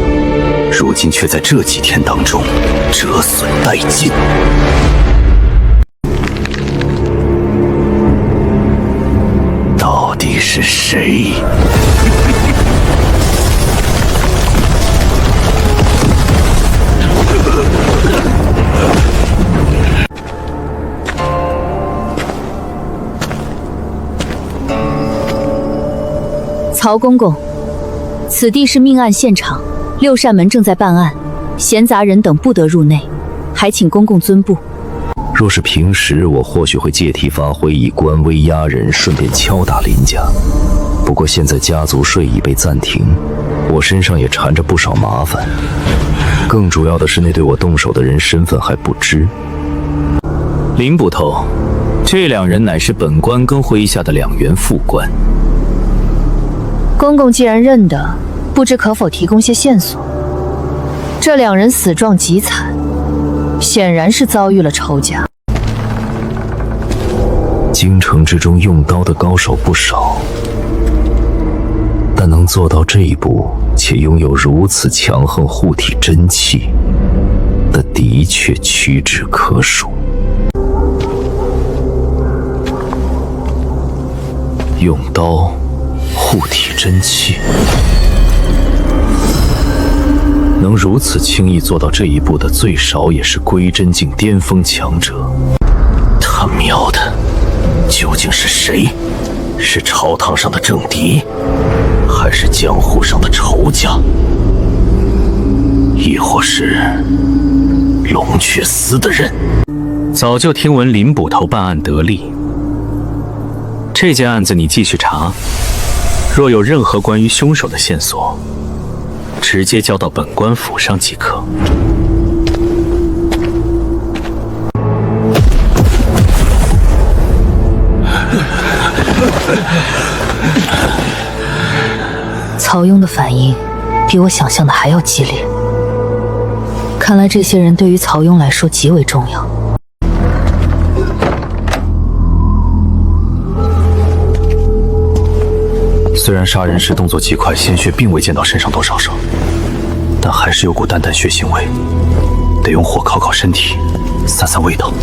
如今却在这几天当中折损殆尽。到底是谁？曹公公，此地是命案现场，六扇门正在办案，闲杂人等不得入内，还请公公尊布。若是平时，我或许会借题发挥，以官威压人，顺便敲打林家。不过现在家族税已被暂停，我身上也缠着不少麻烦。更主要的是，那对我动手的人身份还不知。林捕头，这两人乃是本官跟麾下的2员副官。公公既然认得，不知可否提供些线索？这2人死状极惨，显然是遭遇了仇家。京城之中用刀的高手不少，但能做到这一步，且拥有如此强横护体真气的，的确屈指可数。用刀护体真气，能如此轻易做到这一步的，最少也是归真境巅峰强者。他喵的，究竟是谁？是朝堂上的政敌，还是江湖上的仇家？亦或是龙雀司的人？早就听闻林捕头办案得力，这件案子你继续查，若有任何关于凶手的线索，直接交到本官府上即可。曹雍的反应比我想象的还要激烈，看来这些人对于曹雍来说极为重要。虽然杀人时动作极快，鲜血并未溅到身上多少手，但还是有股淡淡血腥味，得用火烤烤身体，散散味道。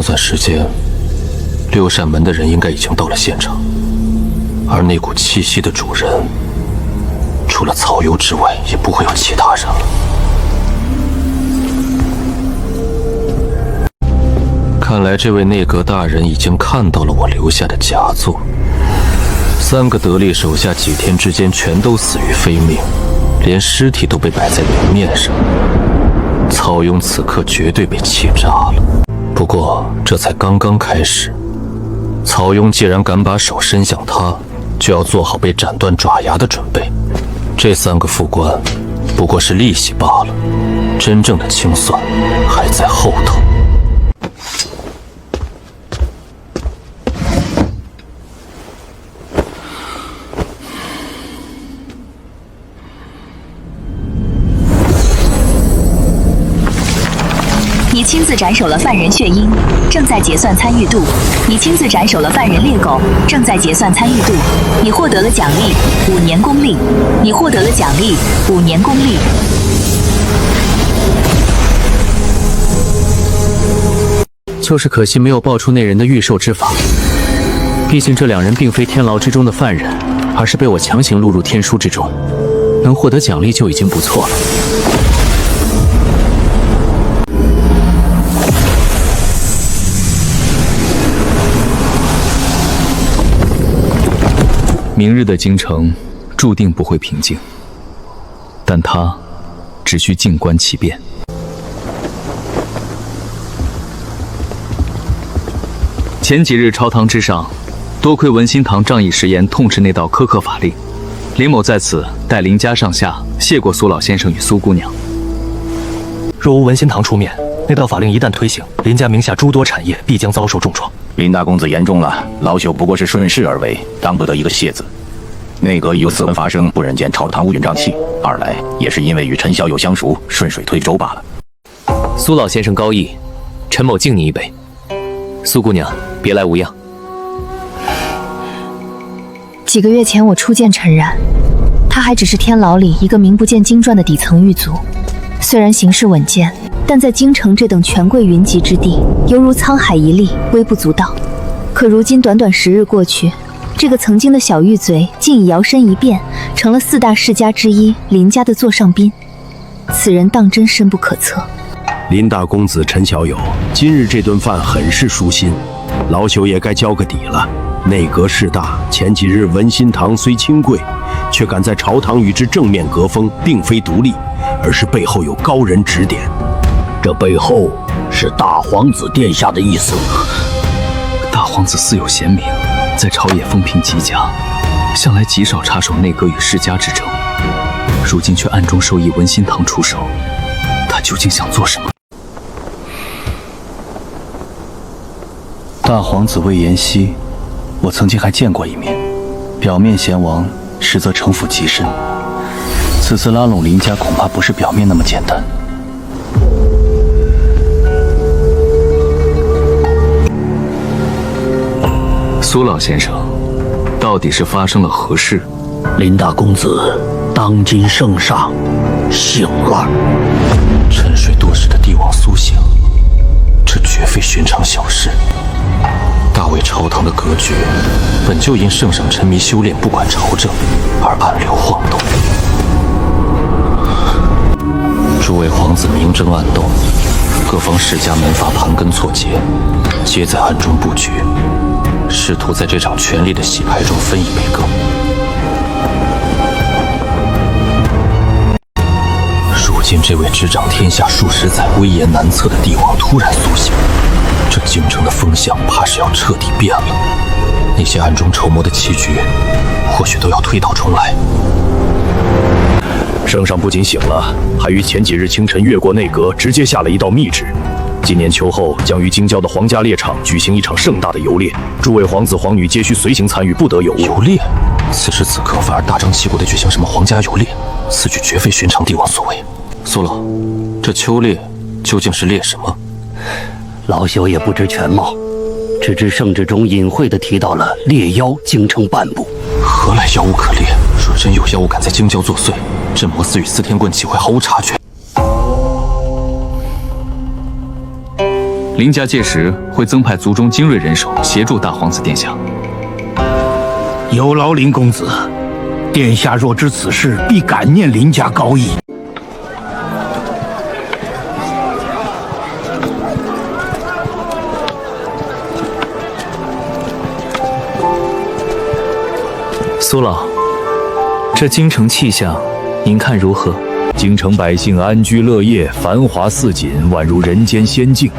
算时间，6扇门的人应该已经到了现场，而那股气息的主人，除了曹攸之外，也不会有其他人了。看来这位内阁大人已经看到了我留下的佳作。3个得力手下几天之间全都死于非命，连尸体都被摆在明面上。曹雍此刻绝对被气炸了。不过这才刚刚开始，曹雍既然敢把手伸向他，就要做好被斩断爪牙的准备。这3个副官不过是利息罢了，真正的清算还在后头。你亲自斩首了犯人血鹰，正在结算参与度。你亲自斩首了犯人猎狗，正在结算参与度。你获得了奖励5年功力。你获得了奖励5年功力。就是可惜没有爆出那人的御兽之法，毕竟这2人并非天牢之中的犯人，而是被我强行录入天书之中，能获得奖励就已经不错了。明日的京城注定不会平静，但他只需静观其变。前几日朝堂之上，多亏文心堂仗义实言，痛斥那道苛刻法令。林某在此代林家上下谢过苏老先生与苏姑娘。若无文心堂出面，那道法令一旦推行，林家名下诸多产业必将遭受重创。林大公子言重了，老朽不过是顺势而为，当不得一个谢字。内阁已有此文发生，不忍见朝堂乌云瘴气；二来也是因为与陈小友相熟，顺水推舟罢了。苏老先生高义，陈某敬你一杯。苏姑娘，别来无恙。几个月前我初见陈然，他还只是天牢里一个名不见经传的底层狱卒，虽然行事稳健，但在京城这等权贵云集之地，犹如沧海一粟，微不足道。可如今短短10日过去，这个曾经的小狱贼竟已摇身一变，成了4大世家之一林家的座上宾。此人当真深不可测。林大公子陈小友，今日这顿饭很是舒心，老朽也该交个底了。内阁势大，前几日文心堂虽清贵，却敢在朝堂与之正面隔风，并非独立，而是背后有高人指点。这背后是大皇子殿下的意思。大皇子素有贤名，在朝野风评极佳，向来极少插手内阁与世家之争，如今却暗中授意文心堂出手，他究竟想做什么？大皇子魏延熙，我曾经还见过一面，表面贤王，实则城府极深。此次拉拢林家，恐怕不是表面那么简单。苏老先生，到底是发生了何事？林大公子，当今圣上醒了。沉水堕石的帝王苏醒，这绝非寻常小事。大魏朝堂的格局，本就因圣上沉迷修炼，不管朝政，而暗流晃动。诸位皇子明争暗斗，各方世家门阀盘根错节，皆在暗中布局，试图在这场权力的洗牌中分一杯羹。如今这位执掌天下数十载、威严难测的帝王突然苏醒，这京城的风向怕是要彻底变了。那些暗中筹谋的棋局，或许都要推倒重来。圣上不仅醒了，还于前几日清晨越过内阁，直接下了一道密旨。今年秋后将于京郊的皇家猎场举行一场盛大的游猎，诸位皇子皇女皆需随行参与，不得有误。游猎？此时此刻反而大张旗鼓地举行什么皇家游猎？此举绝非寻常帝王所为。苏老，这秋猎究竟是猎什么？老朽也不知全貌，只知圣旨中隐晦地提到了猎妖京城半步。何来妖物可猎？若真有妖物敢在京郊作祟，镇魔司与司天棍岂会毫无察觉？林家届时会增派族中精锐人手协助大皇子殿下。有劳林公子，殿下若知此事，必感念林家高义。苏老，这京城气象，您看如何？京城百姓安居乐业，繁华似锦，宛如人间仙境。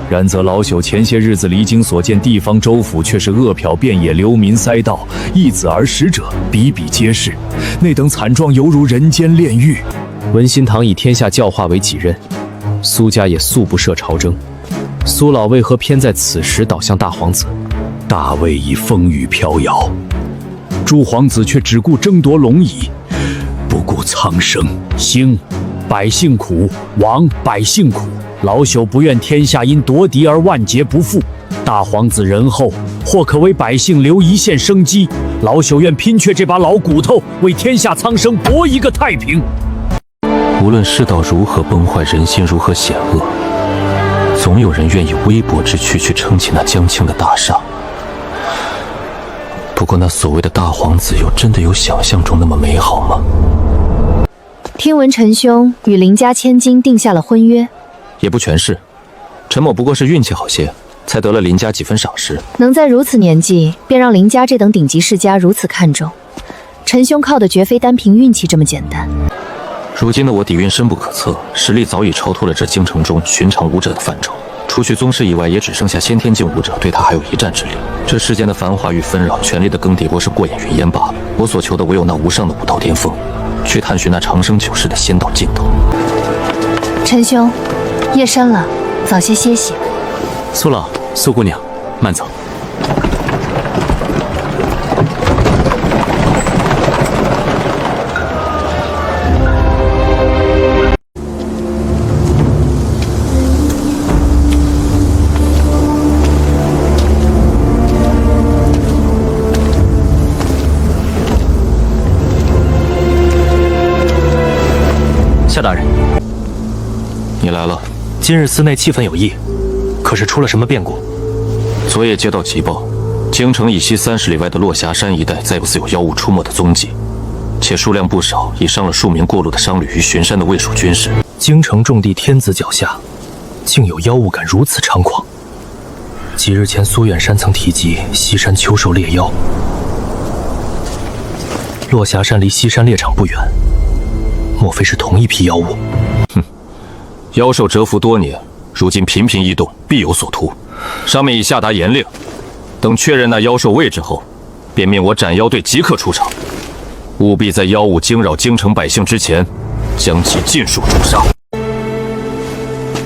然则老朽前些日子离京所见地方州府，却是饿殍遍野，流民塞道，易子而食者比比皆是，那等惨状犹如人间炼狱。文心堂以天下教化为己任，苏家也素不涉朝征，苏老为何偏在此时倒向大皇子？大魏已风雨飘摇，诸皇子却只顾争夺龙椅，不顾苍生。兴，百姓苦；亡，百姓苦。老朽不愿天下因夺嫡而万劫不复。大皇子仁厚，或可为百姓留一线生机。老朽愿拼却这把老骨头，为天下苍生搏一个太平。无论世道如何崩坏，人心如何险恶，总有人愿以微薄之躯去撑起那将倾的大厦。不过那所谓的大皇子，又真的有想象中那么美好吗？听闻陈兄与林家千金定下了婚约。也不全是，陈某不过是运气好些，才得了林家几分赏识。能在如此年纪便让林家这等顶级世家如此看重，陈兄靠的绝非单凭运气这么简单。如今的我底蕴深不可测，实力早已超脱了这京城中寻常武者的范畴，除去宗师以外，也只剩下先天境武者对他还有一战之力。这世间的繁华与纷扰，权力的更迭，不过是过眼云烟罢了。我所求的唯有那无上的武道巅峰，去探寻那长生久世的仙道尽头。陈兄，夜深了，早些歇息。苏老、苏姑娘，慢走。你来了。今日寺内气氛有异，可是出了什么变故？昨夜接到急报，京城以西30里外的落霞山一带再不似有妖物出没的踪迹，且数量不少，已伤了数名过路的商旅与巡山的卫戍军士。京城重地天子脚下，竟有妖物敢如此猖狂。几日前苏远山曾提及西山秋兽猎妖，落霞山离西山猎场不远，莫非是同一批妖物？哼，妖兽蛰伏多年，如今频频异动，必有所图。上面已下达严令，等确认那妖兽位置后，便命我斩妖队即刻出场，务必在妖物惊扰京城百姓之前，将其尽数诛杀。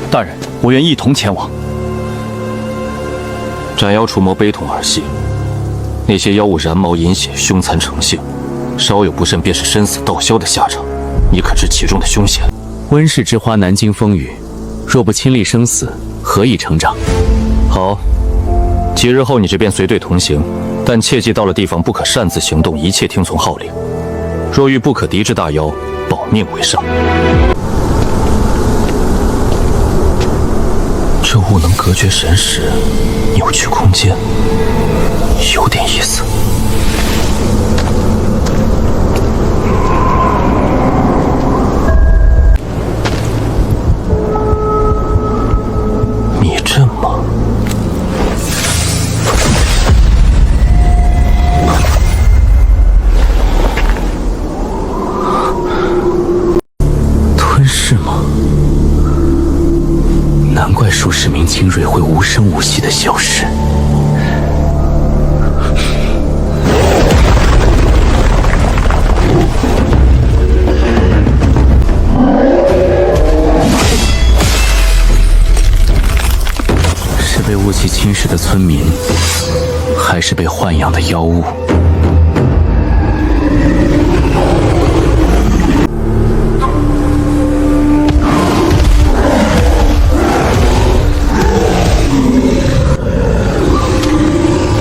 大人，我愿一同前往。斩妖除魔悲痛儿戏，那些妖物染毛饮血，凶残成性，稍有不慎便是身死道消的下场。你可知其中的凶险？温室之花难经风雨，若不亲历生死，何以成长？好，几日后你这便随队同行，但切记到了地方不可擅自行动，一切听从号令。若遇不可敌之大妖，保命为上。这物能隔绝神识，扭曲空间，有点意思。密阵吗？吞噬吗？难怪数十名精锐会无声无息地消失。是被雾气侵蚀的村民，还是被豢养的妖物？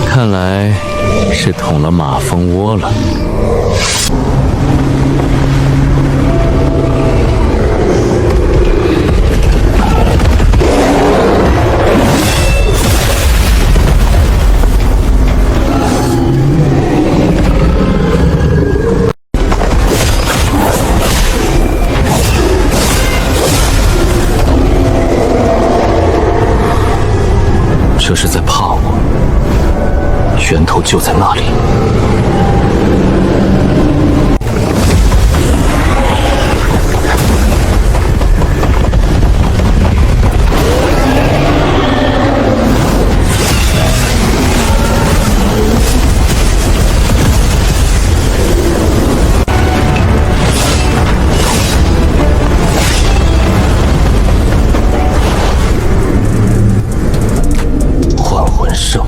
看来是捅了马蜂窝了。这是在怕我。源头就在那里。幻魂圣。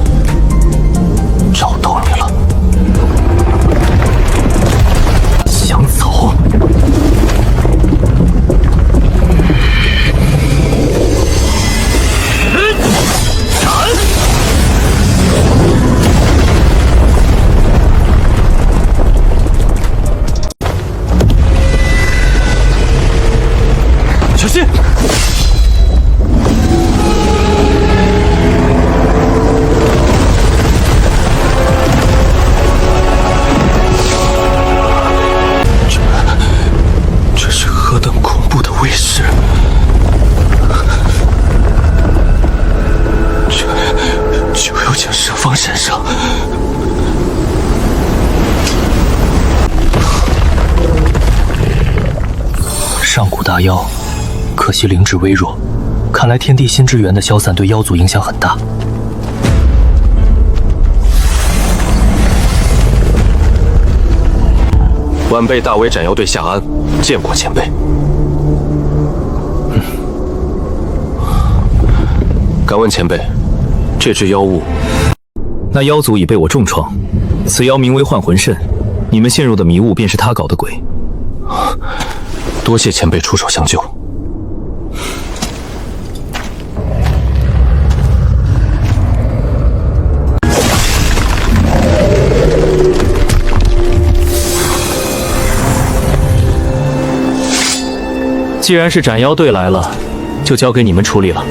找到你了，想走？小心！身上，上古大妖，可惜灵智微弱，看来天地心之源的消散对妖族影响很大。晚辈大为斩妖队夏安，见过前辈。敢问前辈，这只妖物？那妖族已被我重创，此妖名为幻魂阵，你们陷入的迷雾便是他搞的鬼。多谢前辈出手相救。既然是斩妖队来了，就交给你们处理了。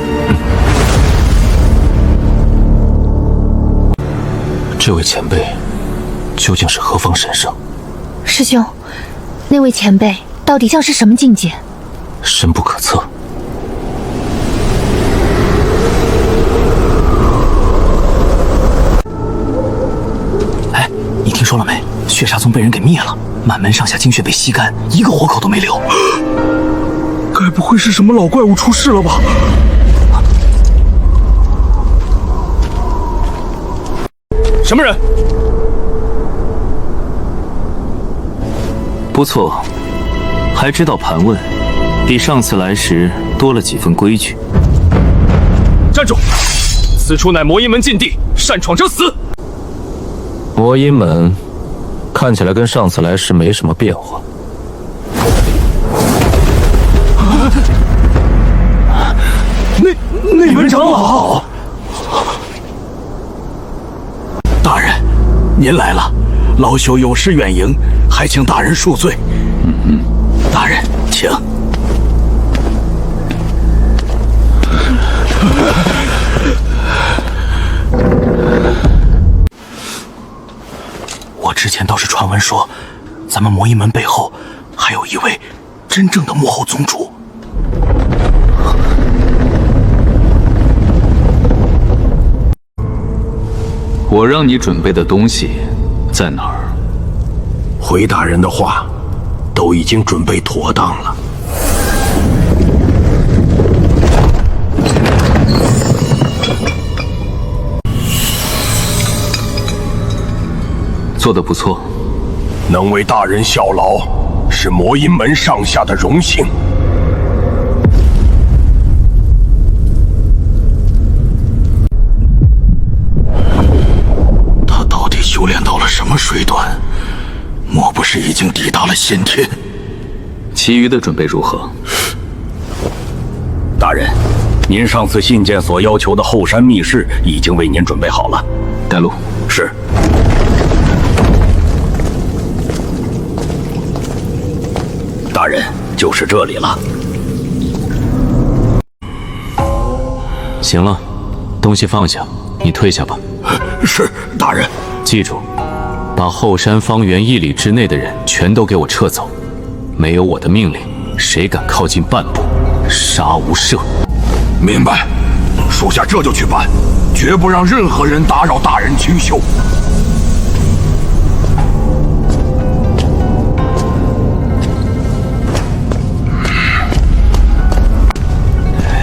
这位前辈究竟是何方神圣？师兄，那位前辈到底像是什么境界？深不可测。哎，你听说了没？血煞宗被人给灭了，满门上下精血被吸干，一个活口都没留。该不会是什么老怪物出事了吧？什么人？不错，还知道盘问，比上次来时多了几分规矩。站住！此处乃魔音门禁地，擅闯者死！魔音门看起来跟上次来时没什么变化。内门长老，大人，您来了，老朽有失远迎，还请大人恕罪。大人，请。我之前倒是传闻说，咱们魔音门背后还有一位真正的幕后宗主。我让你准备的东西在哪儿？回大人的话，都已经准备妥当了。做得不错，能为大人效劳，是魔音门上下的荣幸。修炼到了什么水段？莫不是已经抵达了先天？其余的准备如何？大人，您上次信件所要求的后山密室已经为您准备好了。带路。是。大人，就是这里了。行了，东西放下，你退下吧。是，大人。记住，把后山方圆1里之内的人全都给我撤走，没有我的命令，谁敢靠近半步，杀无赦。明白，属下这就去办，绝不让任何人打扰大人清修。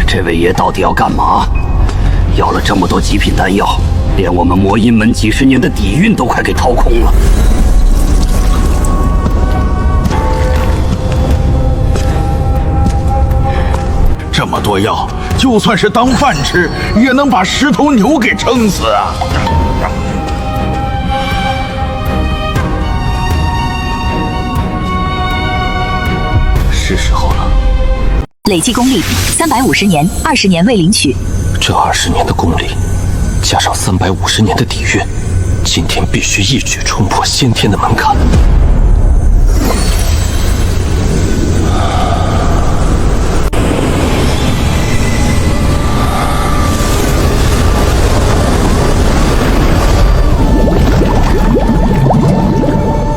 这位爷到底要干嘛？要了这么多极品丹药，连我们魔音门几十年的底蕴都快给掏空了。这么多药，就算是当饭吃，也能把10头牛给撑死啊！是时候了。累计功力350年，20年未领取。这20年的功力，加上350年的底蕴，今天必须一举冲破先天的门槛。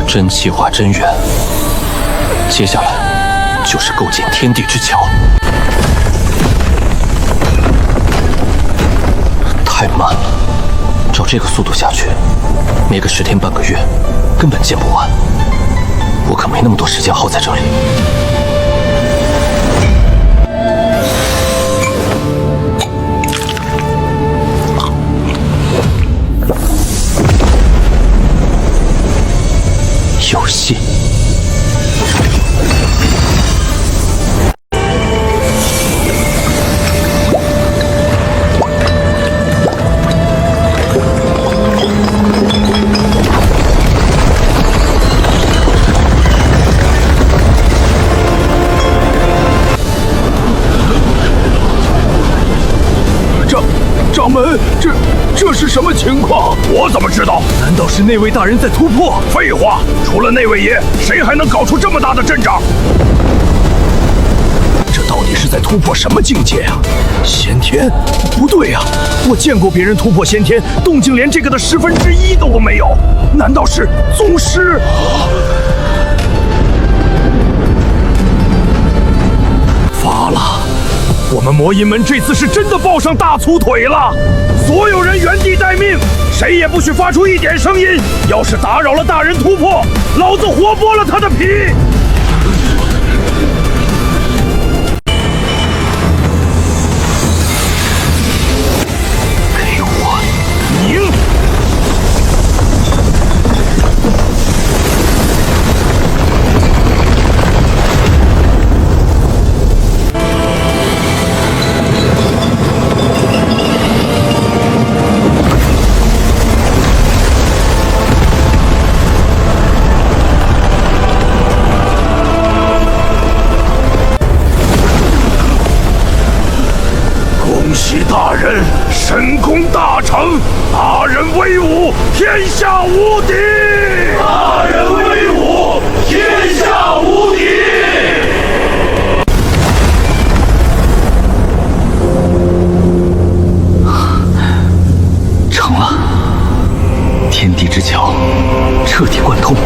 真气化真元，接下来就是构建天地之桥。太慢了，照这个速度下去，没个10天半个月，根本建不完。我可没那么多时间耗在这里。有戏。掌门，这是什么情况？我怎么知道？难道是那位大人在突破？废话，除了那位爷，谁还能搞出这么大的阵仗？这到底是在突破什么境界啊？先天？不对啊，我见过别人突破先天，动静连这个的1/10都没有。难道是宗师？发了！我们魔音门这次是真的抱上大粗腿了！所有人原地待命，谁也不许发出一点声音。要是打扰了大人突破，老子活剥了他的皮！给我赢！恭喜大人神功大成，大人威武，天下无敌！大人威武，天下无敌！成了，天地之桥彻底贯通。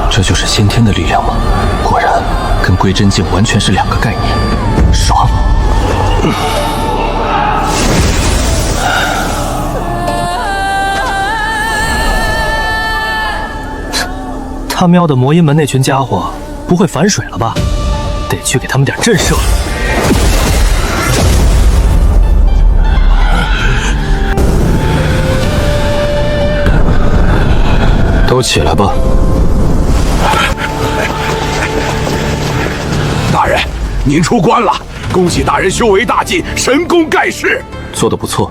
这就是先天的力量吗？果然，跟归真境完全是两个概念。爽！他喵的魔音门那群家伙不会反水了吧？得去给他们点震慑。都起来吧。大人，您出关了，恭喜大人修为大进，神功盖世，做得不错。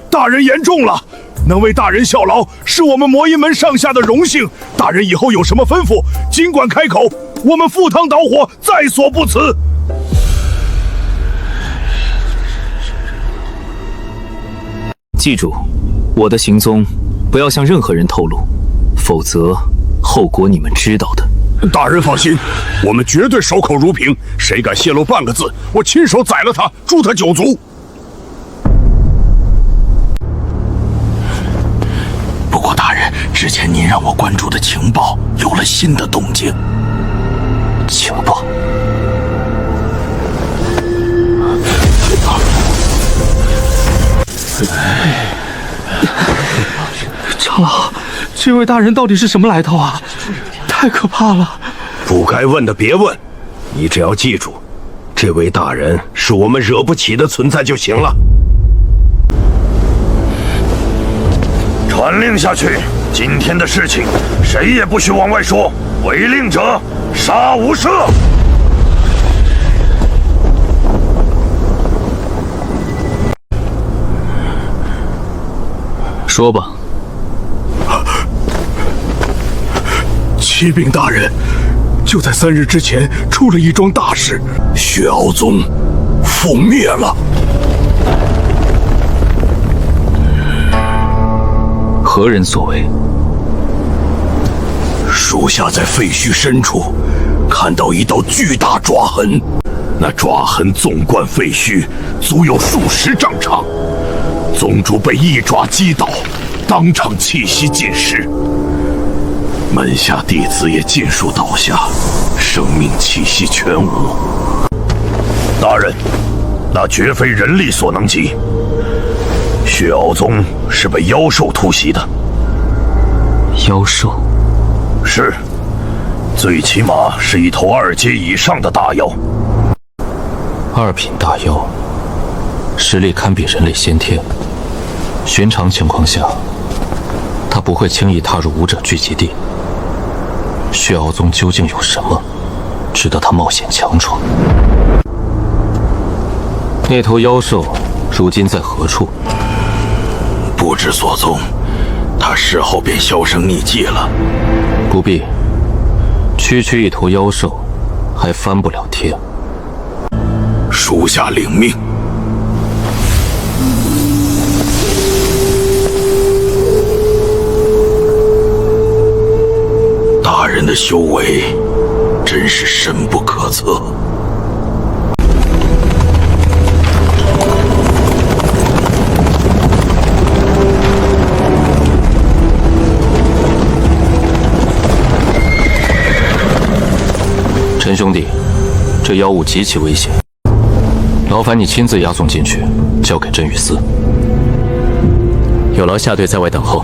大人言重了，能为大人效劳是我们魔音门上下的荣幸。大人以后有什么吩咐，尽管开口，我们赴汤蹈火，在所不辞。记住，我的行踪不要向任何人透露，否则后果你们知道的。大人放心，我们绝对守口如瓶，谁敢泄露半个字，我亲手宰了他，诛他9族。不过大人，之前您让我关注的情报有了新的动静。情报？长老，这位大人到底是什么来头啊？太可怕了！不该问的别问，你只要记住，这位大人是我们惹不起的存在就行了。传令下去，今天的事情谁也不许往外说，违令者杀无赦。说吧。启禀大人，就在3日之前出了一桩大事，血鳌宗覆灭了。何人所为？属下在废墟深处看到一道巨大抓痕，那抓痕纵贯废墟，足有数10丈长。宗主被一爪击倒，当场气息尽失。门下弟子也尽数倒下，生命气息全无。大人，那绝非人力所能及。血鳌宗是被妖兽突袭的。妖兽？是，最起码是一头2阶以上的大妖。2品大妖，实力堪比人类先天。寻常情况下，他不会轻易踏入武者聚集地。血鳌宗究竟有什么，值得他冒险强闯？那头妖兽如今在何处？不知所踪，他事后便销声匿迹了。不必，区一头妖兽，还翻不了天。属下领命。的修为真是深不可测。陈兄弟，这妖物极其危险，劳烦你亲自押送进去，交给镇狱司。有劳下队在外等候。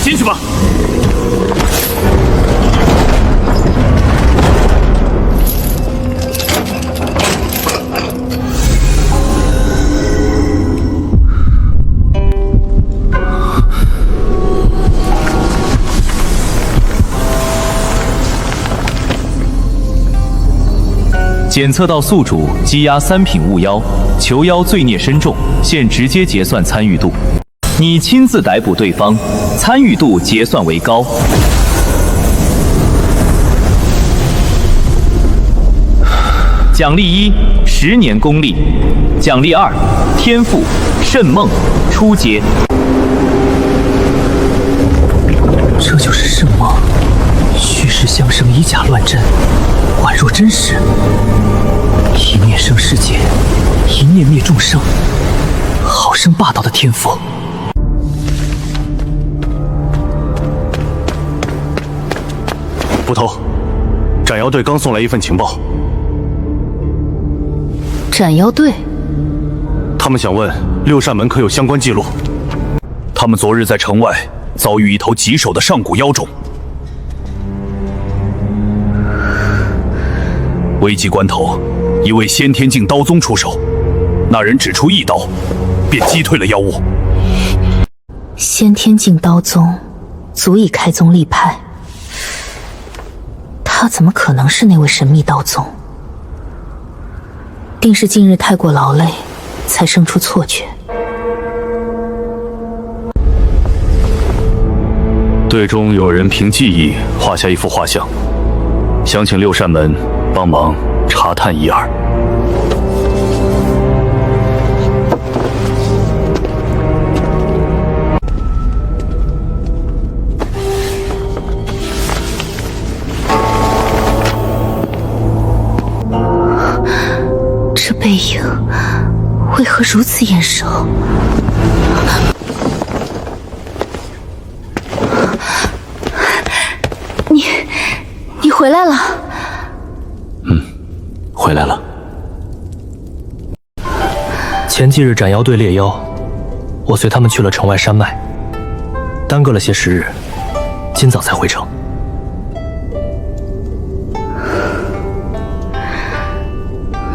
进去吧。检测到宿主羁押3品物妖，囚妖罪孽深重，现直接结算参与度。你亲自逮捕对方，参与度结算为高。奖励1 10年功力，奖励2天赋甚梦初阶。这就是圣梦，虚实相生，以假乱真，宛若真实。一念生世界，一念灭众生，好生霸道的天赋。捕头，斩妖队刚送来一份情报。斩妖队？他们想问六扇门可有相关记录？他们昨日在城外遭遇一头棘手的上古妖种，危急关头，一位先天境刀宗出手，那人只出一刀，便击退了妖物。先天境刀宗，足以开宗立派。他怎么可能是那位神秘刀宗？定是近日太过劳累，才生出错觉。队中有人凭记忆画下一幅画像，想请六扇门帮忙查探一二。这背影为何如此眼熟？你回来了？回来了。前几日斩妖队猎妖，我随他们去了城外山脉，耽搁了些时日，今早才回城。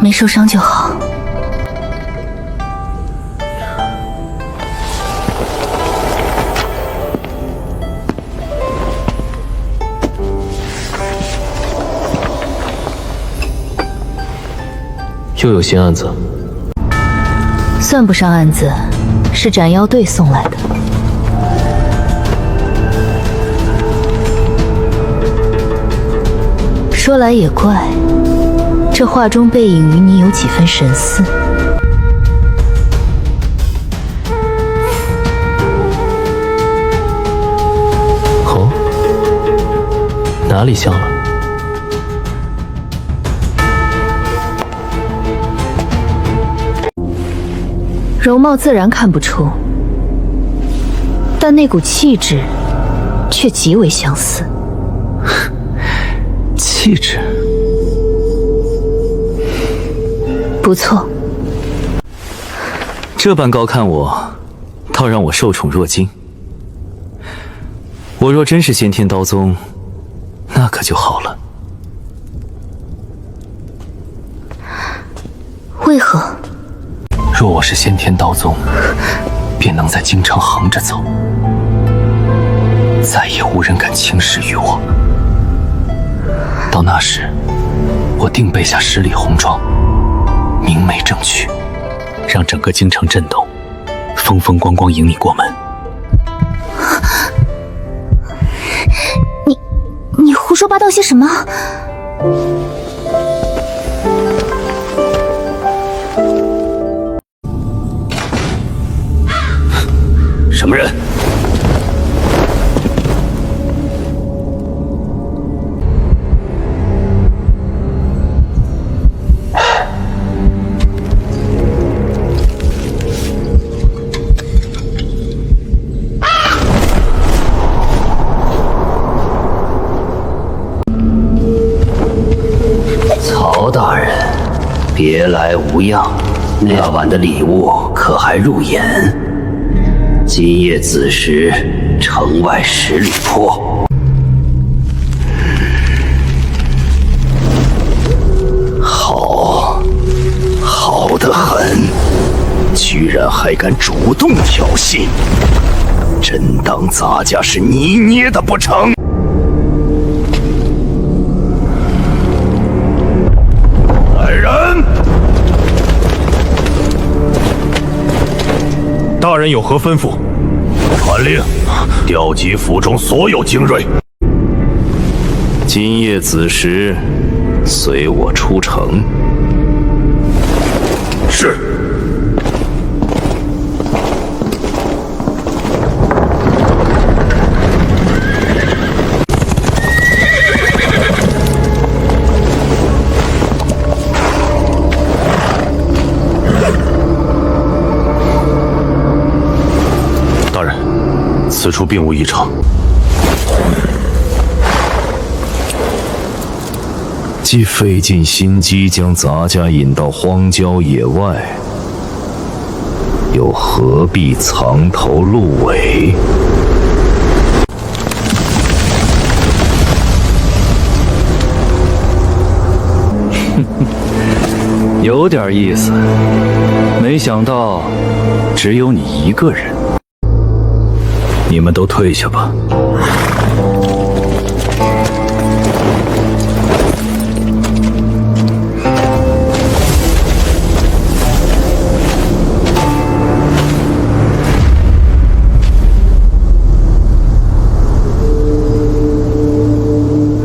没受伤就好。又有新案子？算不上案子，是斩妖队送来的。说来也怪，这画中背影与你有几分神似。哦，哪里像了？容貌自然看不出，但那股气质却极为相似。气质不错。这般高看我，倒让我受宠若惊。我若真是先天刀宗，那可就好了。为何？若我是先天刀宗，便能在京城横着走，再也无人敢轻视于我。到那时，我定备下10里红妆，美正娶，让整个京城震动，风风光光迎你过门。你胡说八道些什么？什么人？曹大人，别来无恙。那晚的礼物可还入眼？今夜子时，城外10里坡。好得很，居然还敢主动挑衅，真当咱家是你捏的不成？来人！大人有何吩咐？传令，调集府中所有精锐。今夜子时，随我出城。是。大人，此处并无异常。既费尽心机将咱家引到荒郊野外，又何必藏头露尾？有点意思，没想到只有你一个人。你们都退下吧。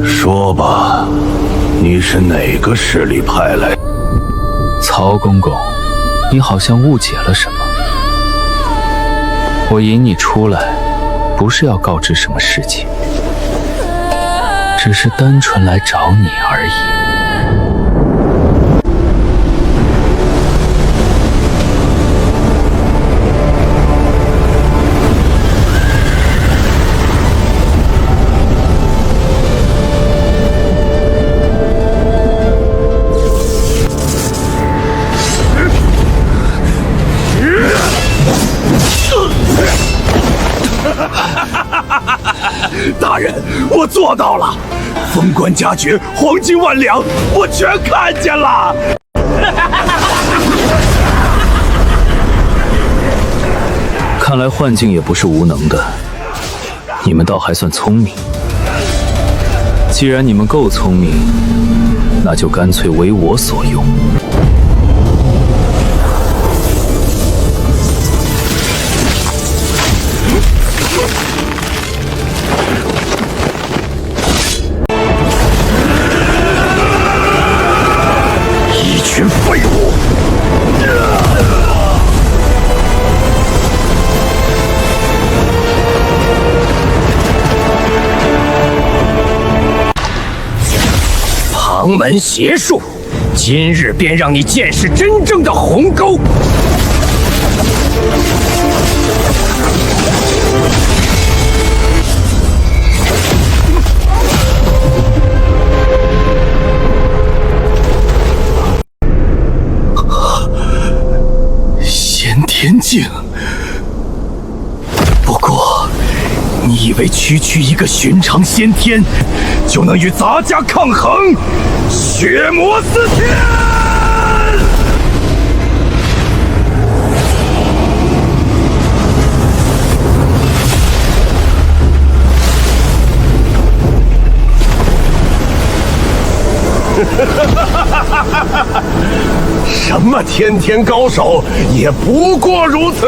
说吧，你是哪个势力派来？曹公公，你好像误解了什么。我引你出来，不是要告知什么事情，只是单纯来找你而已。大人，我做到了，封官加爵，黄金万两，我全看见了。看来幻境也不是无能的，你们倒还算聪明。既然你们够聪明，那就干脆为我所用。一群废物！旁门邪术，今日便让你见识真正的鸿沟！先天境。不过，你以为区区一个寻常先天，就能与咱家抗衡？血魔四天！什么天天高手，也不过如此。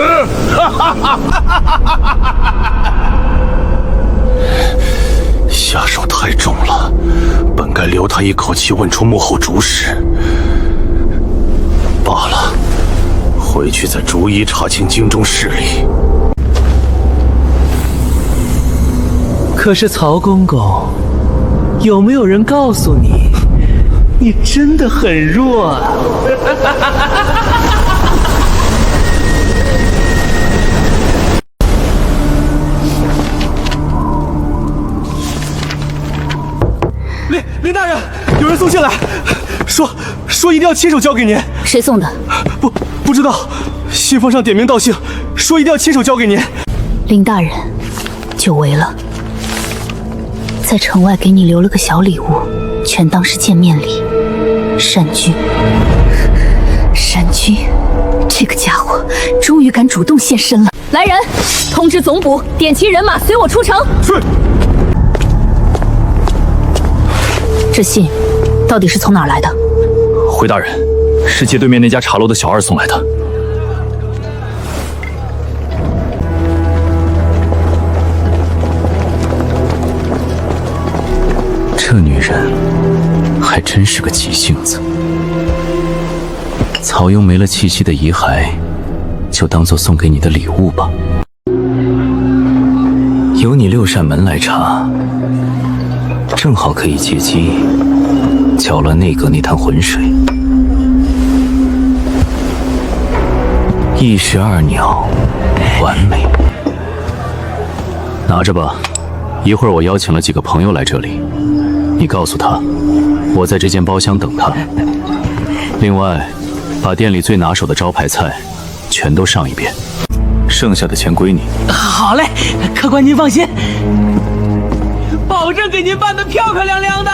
下手太重了，本该留他一口气问出幕后主使。罢了，回去再逐一查清京中势力。可是曹公公，有没有人告诉你，你真的很弱啊？林大人，有人送信来，说一定要亲手交给您。谁送的？不知道，信封上点名道姓，说一定要亲手交给您。林大人，久违了，在城外给你留了个小礼物，全当是见面礼。单君，这个家伙终于敢主动现身了。来人，通知总捕，点齐人马，随我出城。是。这信到底是从哪儿来的？回大人，是街对面那家茶楼的小二送来的。这女人还真是个急性子。曹雍没了气息的遗骸，就当做送给你的礼物吧。有你六扇门来查，正好可以借机搅乱内阁那滩浑水。一石二鸟，完美。拿着吧，一会儿我邀请了几个朋友来这里，你告诉他，我在这间包厢等他。另外，把店里最拿手的招牌菜全都上一遍，剩下的钱归你。好嘞，客官您放心，保证给您办得漂漂亮亮的。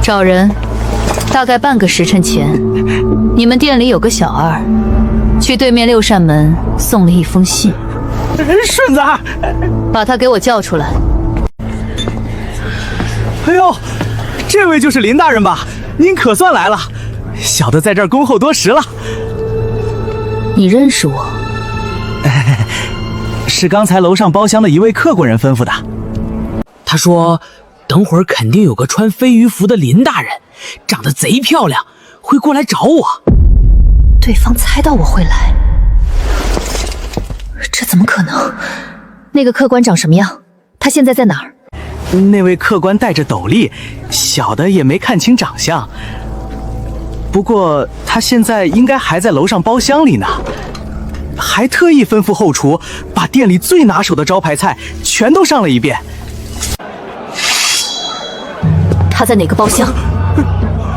找人，大概半个时辰前，你们店里有个小二，去对面六扇门送了一封信。顺子，把他给我叫出来。哎呦，这位就是林大人吧？您可算来了，小的在这儿恭候多时了。你认识我？是刚才楼上包厢的一位客官人吩咐的。他说，等会儿肯定有个穿飞鱼服的林大人，长得贼漂亮，会过来找我。对方猜到我会来，这怎么可能？那个客官长什么样？他现在在哪儿？那位客官戴着斗笠，小的也没看清长相。不过他现在应该还在楼上包厢里呢，还特意吩咐后厨把店里最拿手的招牌菜全都上了一遍。他在哪个包厢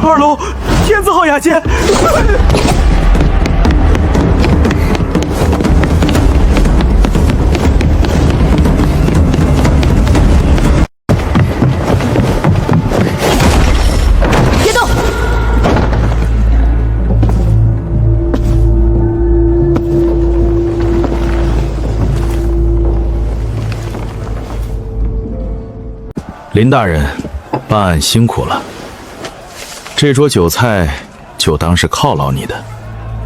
？2楼天字号雅间。别动！林大人，办案辛苦了。这桌酒菜就当是犒劳你的，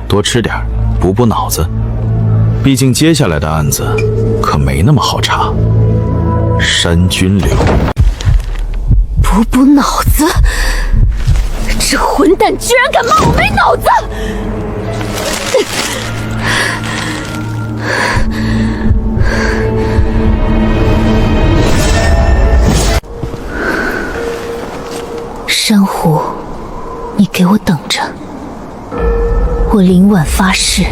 多吃点，补补脑子。毕竟接下来的案子可没那么好查。山君流，补脑子，这混蛋居然敢骂我没脑子！珊瑚，你给我等着！我林婉发誓，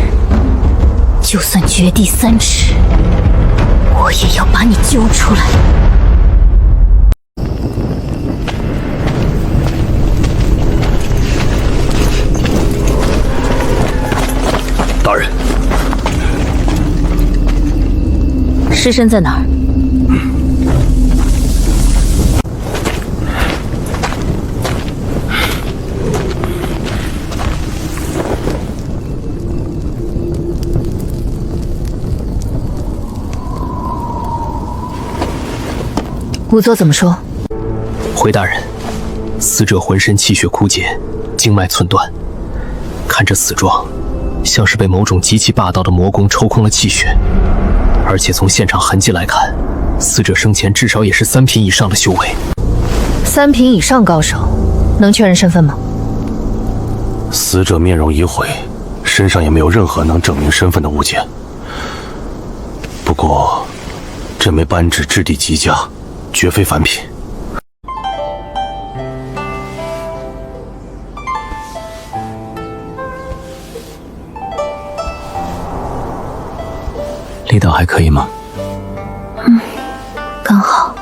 就算掘地3尺，我也要把你揪出来。大人，尸身在哪儿？仵作怎么说？回大人，死者浑身气血枯竭，经脉寸断，看这死状，像是被某种极其霸道的魔功抽空了气血，而且从现场痕迹来看，死者生前至少也是3品以上的修为。3品以上高手，能确认身份吗？死者面容已毁，身上也没有任何能证明身份的物件。不过，这枚扳指质地极佳，绝非凡品。力道还可以吗？刚好。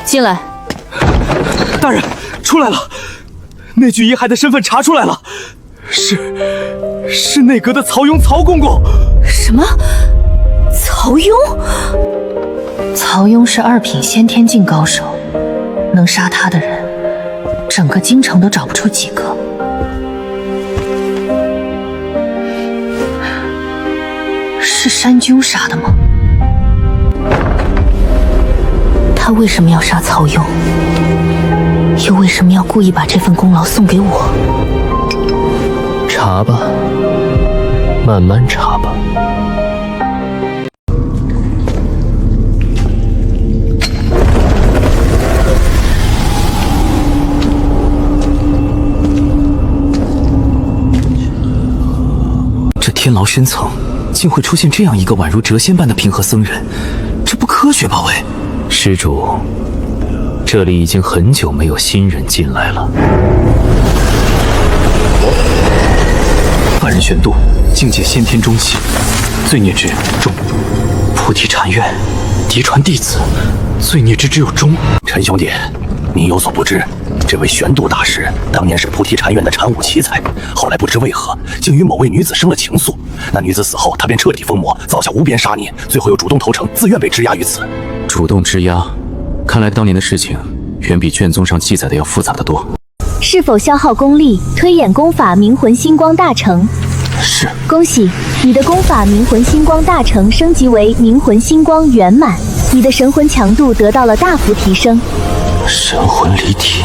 进来。大人，出来了！那具遗骸的身份查出来了，是内阁的曹雍曹公公。什么？曹雍？曹雍是2品先天境高手，能杀他的人，整个京城都找不出几个。是山君杀的吗？他为什么要杀曹雍？又为什么要故意把这份功劳送给我？查吧，慢慢查吧。这天牢深层竟会出现这样一个宛如谪仙般的平和僧人，这不科学吧？喂，施主，这里已经很久没有新人进来了。万人玄渡，境界先天中期，罪孽值中。菩提禅院，嫡传弟子，罪孽值只有中。陈兄弟，你有所不知，这位玄度大师当年是菩提禅院的禅武奇才，后来不知为何，竟与某位女子生了情愫。那女子死后，他便彻底疯魔，造下无边杀孽，最后又主动投诚，自愿被质押于此。主动质押，看来当年的事情远比卷宗上记载的要复杂得多。是否消耗功力推演功法明魂星光大成？是。恭喜，你的功法明魂星光大成升级为明魂星光圆满，你的神魂强度得到了大幅提升。神魂离体。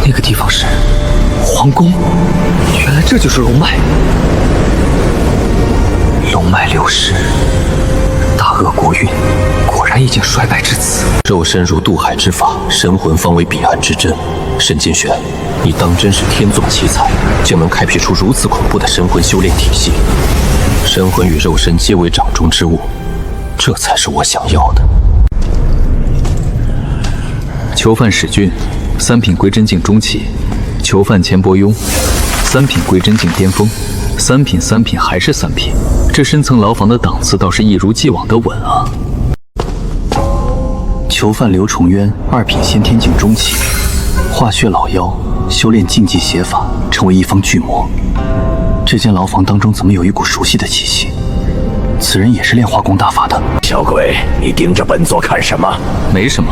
那个地方是皇宫，原来这就是龙脉。龙脉流失，大恶国运果然已经衰败至此。肉身如渡海之法，神魂方为彼岸之针。沈金玄，你当真是天纵奇才，竟能开辟出如此恐怖的神魂修炼体系。神魂与肉身皆为掌中之物，这才是我想要的。囚犯史俊，3品归真境中期；囚犯钱伯庸，3品归真境巅峰，3品还是3品，这深层牢房的档次倒是一如既往的稳啊。囚犯刘重渊，2品先天境中期，化血老妖，修炼禁忌邪法，成为一方巨魔。这间牢房当中怎么有一股熟悉的气息？此人也是练化功大法的。小鬼，你盯着本座看什么？没什么，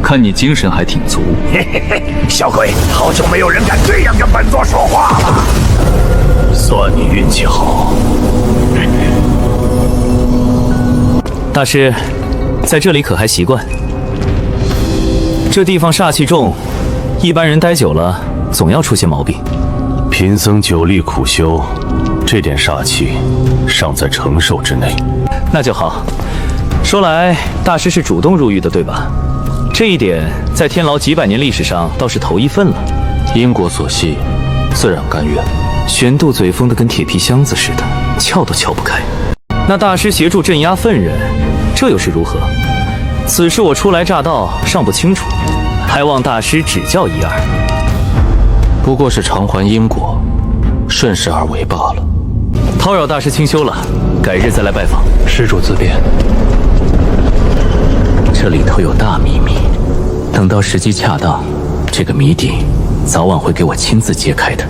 看你精神还挺足。嘿嘿嘿，小鬼，好久没有人敢这样跟本座说话了。算你运气好。大师，在这里可还习惯？这地方煞气重，一般人待久了总要出些毛病。贫僧久历苦修，这点煞气尚在承受之内。那就好。说来，大师是主动入狱的，对吧？这一点在天牢几百年历史上倒是头一份了。因果所系，自然甘愿。玄度嘴封得跟铁皮箱子似的，撬都撬不开。那大师协助镇压犯人，这又是如何？此事我初来乍到，尚不清楚，还望大师指教一二。不过是偿还因果，顺势而为罢了。叨扰大师清修了，改日再来拜访。施主自便。这里头有大秘密，等到时机恰当，这个谜底早晚会给我亲自揭开的。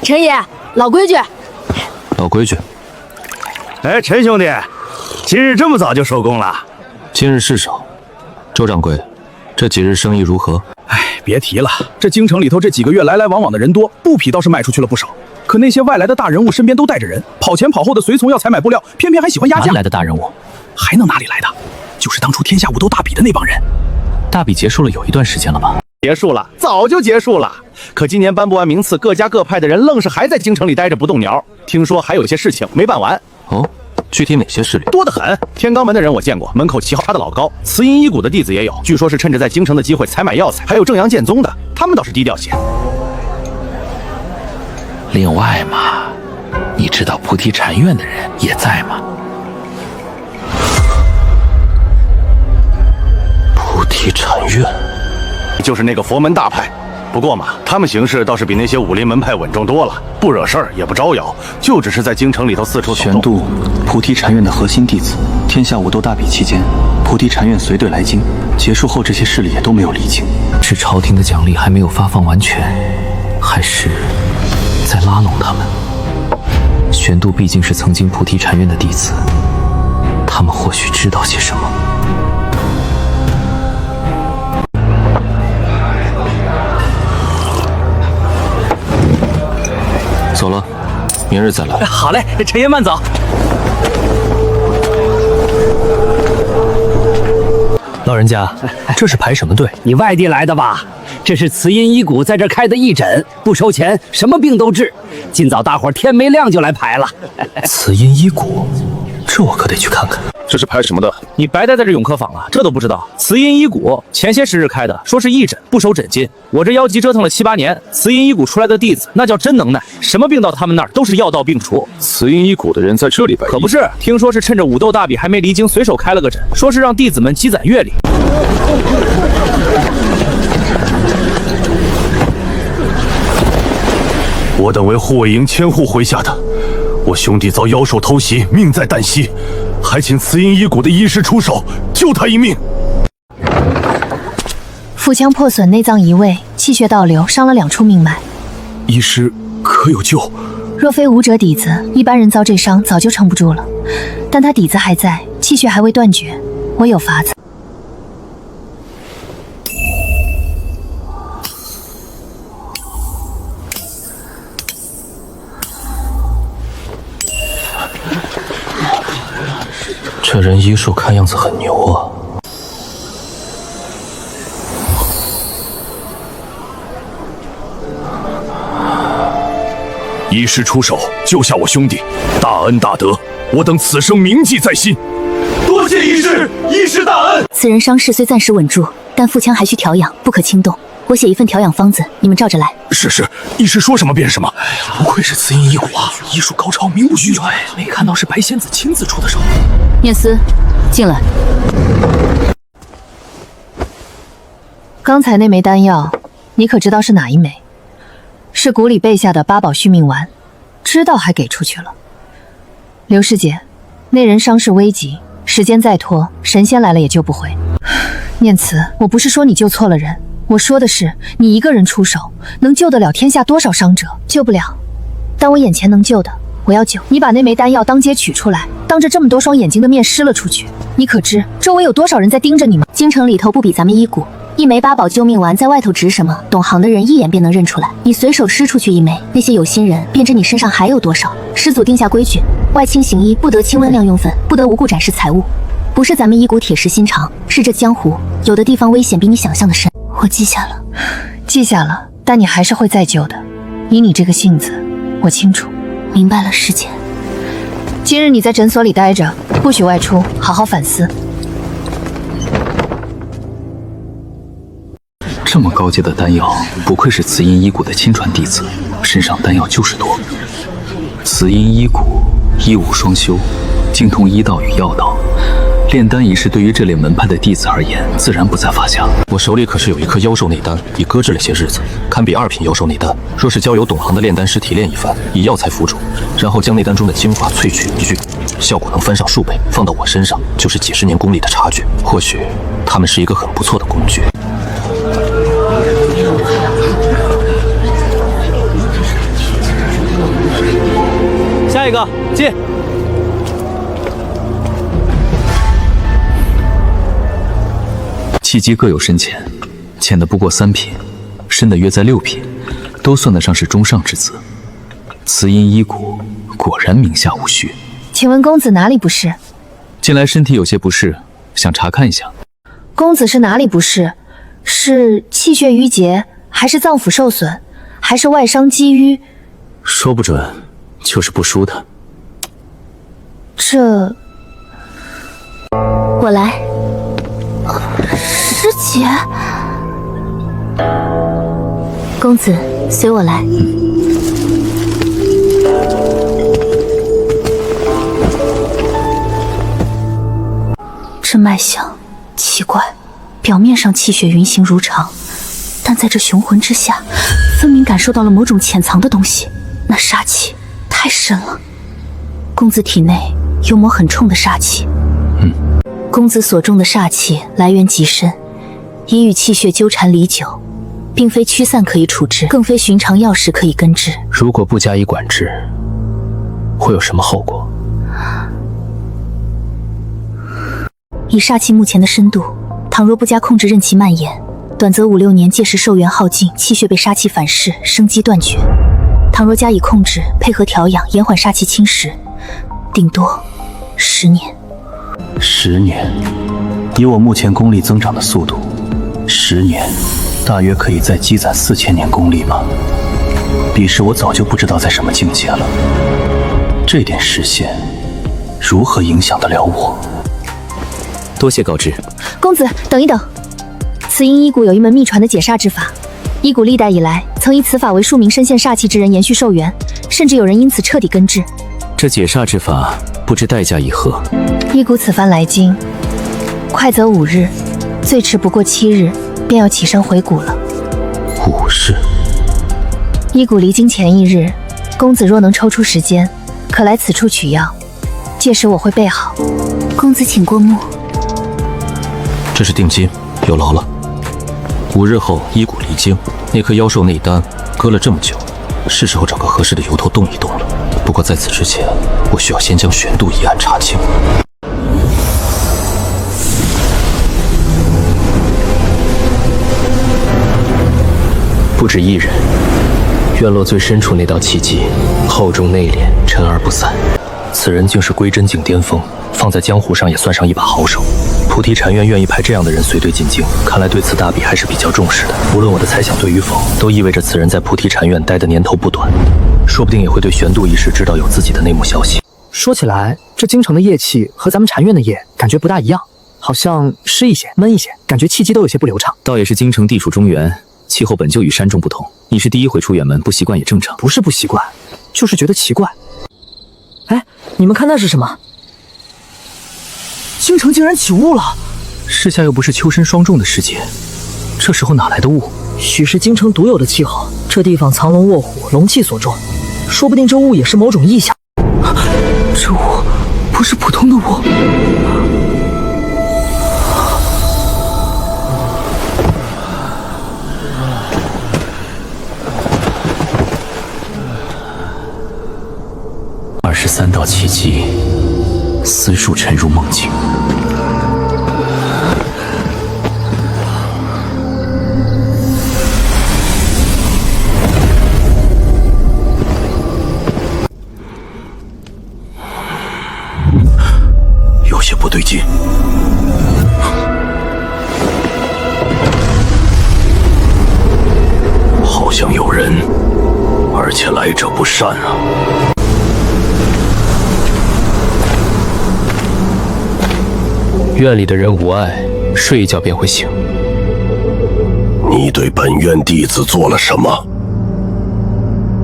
陈爷，老规矩。老规矩。哎，陈兄弟，今日这么早就收工了？今日事少。周掌柜，这几日生意如何？哎，别提了，这京城里头这几个月来来往往的人多，布匹倒是卖出去了不少。可那些外来的大人物身边都带着人，跑前跑后的随从要采买布料，偏偏还喜欢压价。哪里来的大人物？还能哪里来的？就是当初天下武斗大比的那帮人。大比结束了有一段时间了吧？结束了，早就结束了。可今年颁布完名次，各家各派的人愣是还在京城里待着不动摇。听说还有些事情没办完。哦，具体哪些事例？多得很。天罡门的人我见过，门口旗号插的老高。慈阴医谷的弟子也有，据说是趁着在京城的机会采买药材。还有正阳剑宗的，他们倒是低调些。另外嘛，你知道菩提禅院的人也在吗？菩提禅院，就是那个佛门大派。不过嘛，他们行事倒是比那些武林门派稳重多了，不惹事儿也不招摇，就只是在京城里头四处走动。玄度，菩提禅院的核心弟子。天下武斗大比期间，菩提禅院随队来京，结束后这些势力也都没有离京。是朝廷的奖励还没有发放完全，还是在拉拢他们？玄度毕竟是曾经菩提禅院的弟子，他们或许知道些什么。走了，明日再来。好嘞，陈爷慢走。老人家，这是排什么队？你外地来的吧？这是慈阴医谷在这开的义诊，不收钱，什么病都治。今早大伙天没亮就来排了。慈阴医谷，这我可得去看看。这是排什么的？你白待在这永客坊了，这都不知道。慈阴医谷前些时日开的，说是义诊，不收诊金。我这腰疾折腾了7、8年，慈阴医谷出来的弟子那叫真能耐，什么病到他们那儿都是药到病除。慈阴医谷的人在这里摆义？可不是，听说是趁着武斗大比还没离京，随手开了个诊，说是让弟子们积攒阅历。我等为护卫营千户麾下的，我兄弟遭妖兽偷袭，命在旦夕，还请慈阴医谷的医师出手救他一命。腹腔破损，内脏移位，气血倒流，伤了2处命脉。医师可有救？若非武者底子，一般人遭这伤早就撑不住了。但他底子还在，气血还未断绝，我有法子。这人医术看样子很牛啊！医师出手救下我兄弟，大恩大德，我等此生铭记在心。多谢医师，医师大恩。此人伤势虽暂时稳住，但腹腔还需调养，不可轻动。我写一份调养方子，你们照着来。是，医师说什么便是什么。不愧是慈阴医谷啊，医术高超，名不虚传。没看到是白仙子亲自出的手。念思，进来。刚才那枚丹药，你可知道是哪一枚？是谷里备下的8宝续命丸，知道还给出去了。刘师姐，那人伤势危急，时间再拖，神仙来了也救不回。念慈，我不是说你救错了人，我说的是你一个人出手，能救得了天下多少伤者？救不了，但我眼前能救的，我要救。你把那枚丹药当街取出来，当着这么多双眼睛的面施了出去，你可知周围有多少人在盯着你吗？京城里头不比咱们医谷，一枚8宝救命丸在外头值什么？懂行的人一眼便能认出来。你随手施出去一枚，那些有心人便知你身上还有多少。师祖定下规矩，外卿行医不得轻温量用粉，不得无故展示财物。不是咱们医谷铁石心肠，是这江湖有的地方危险比你想象的深。我记下了，记下了，但你还是会再救的。以你这个性子，我清楚。明白了，师姐。今日你在诊所里待着，不许外出，好好反思。这么高阶的丹药，不愧是慈阴医谷的亲传弟子，身上丹药就是多。慈阴医谷，医武双修，精通医道与药道。炼丹一事对于这类门派的弟子而言，自然不在话下。我手里可是有一颗妖兽内丹，已搁置了些日子，堪比2品妖兽内丹。若是交由懂行的炼丹师提炼一番，以药材辅助，然后将内丹中的精华萃取凝聚，效果能翻上数倍。放到我身上，就是几10年功力的差距。或许他们是一个很不错的工具。下一个进。契机各有深浅，浅的不过3品，深的约在6品，都算得上是中上之资。此阴医骨果然名下无虚。请问公子哪里不适？近来身体有些不适，想查看一下。公子是哪里不适？是气血淤结，还是脏腑受损，还是外伤积瘀？说不准就是不舒坦。这……我来。师姐，公子随我来。这脉象奇怪，表面上气血运行如常，但在这雄浑之下，分明感受到了某种潜藏的东西。那杀气太深了，公子体内有抹很冲的杀气。公子所中的煞气来源极深，已与气血纠缠离久，并非驱散可以处置，更非寻常药食可以根治。如果不加以管制，会有什么后果？以煞气目前的深度，倘若不加控制任其蔓延，短则5、6年，届时寿元耗尽，气血被杀气反噬，生机断绝；倘若加以控制，配合调养，延缓煞气侵蚀，顶多10年。10年，以我目前功力增长的速度，10年大约可以再积攒4000年功力吧。彼时我早就不知道在什么境界了，这点时限如何影响得了我？多谢告知。公子，等一等，此阴医骨有一门秘传的解煞之法，医骨历代以来曾以此法为数名深陷煞气之人延续寿元，甚至有人因此彻底根治。这解煞之法不知代价以何？医骨此番来京，快则5日，最迟不过7日，便要起身回谷了。5日。医骨离京前1日，公子若能抽出时间，可来此处取药，届时我会备好。公子请过目。这是定金，有劳了。5日后医骨离京，那颗妖兽内丹搁了这么久，是时候找个合适的由头动一动了。不过在此之前，我需要先将玄度一案查清。不止1人，院落最深处那道气机，厚重内敛，沉而不散。此人竟是归真境巅峰，放在江湖上也算上一把好手。菩提禅院愿意派这样的人随队进京，看来对此大比还是比较重视的。无论我的猜想对与否，都意味着此人在菩提禅院待的年头不短，说不定也会对玄度一事知道有自己的内幕消息。说起来，这京城的夜气和咱们禅院的夜感觉不大一样，好像湿一些、闷一些，感觉气机都有些不流畅。倒也是京城地处中原，气候本就与山中不同。你是第一回出远门，不习惯也正常。不是不习惯，就是觉得奇怪。哎，你们看那是什么？京城竟然起雾了！世下又不是秋深霜重的世界，这时候哪来的雾？许是京城独有的气候，这地方藏龙卧虎，龙气所重，说不定这雾也是某种异象。这雾不是普通的雾。23道气机，丝数沉入梦境。有些不对劲。好像有人，而且来者不善啊。院里的人无碍，睡一觉便会醒。你对本院弟子做了什么？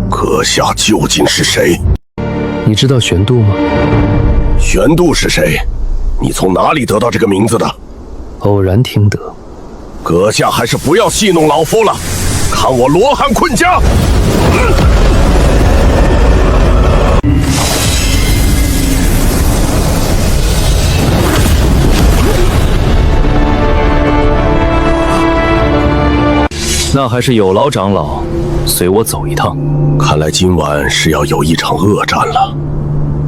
阁下究竟是谁？你知道玄度吗？玄度是谁？你从哪里得到这个名字的？偶然听得。阁下还是不要戏弄老夫了，看我罗汉困家！那还是有劳长老随我走一趟。看来今晚是要有一场恶战了。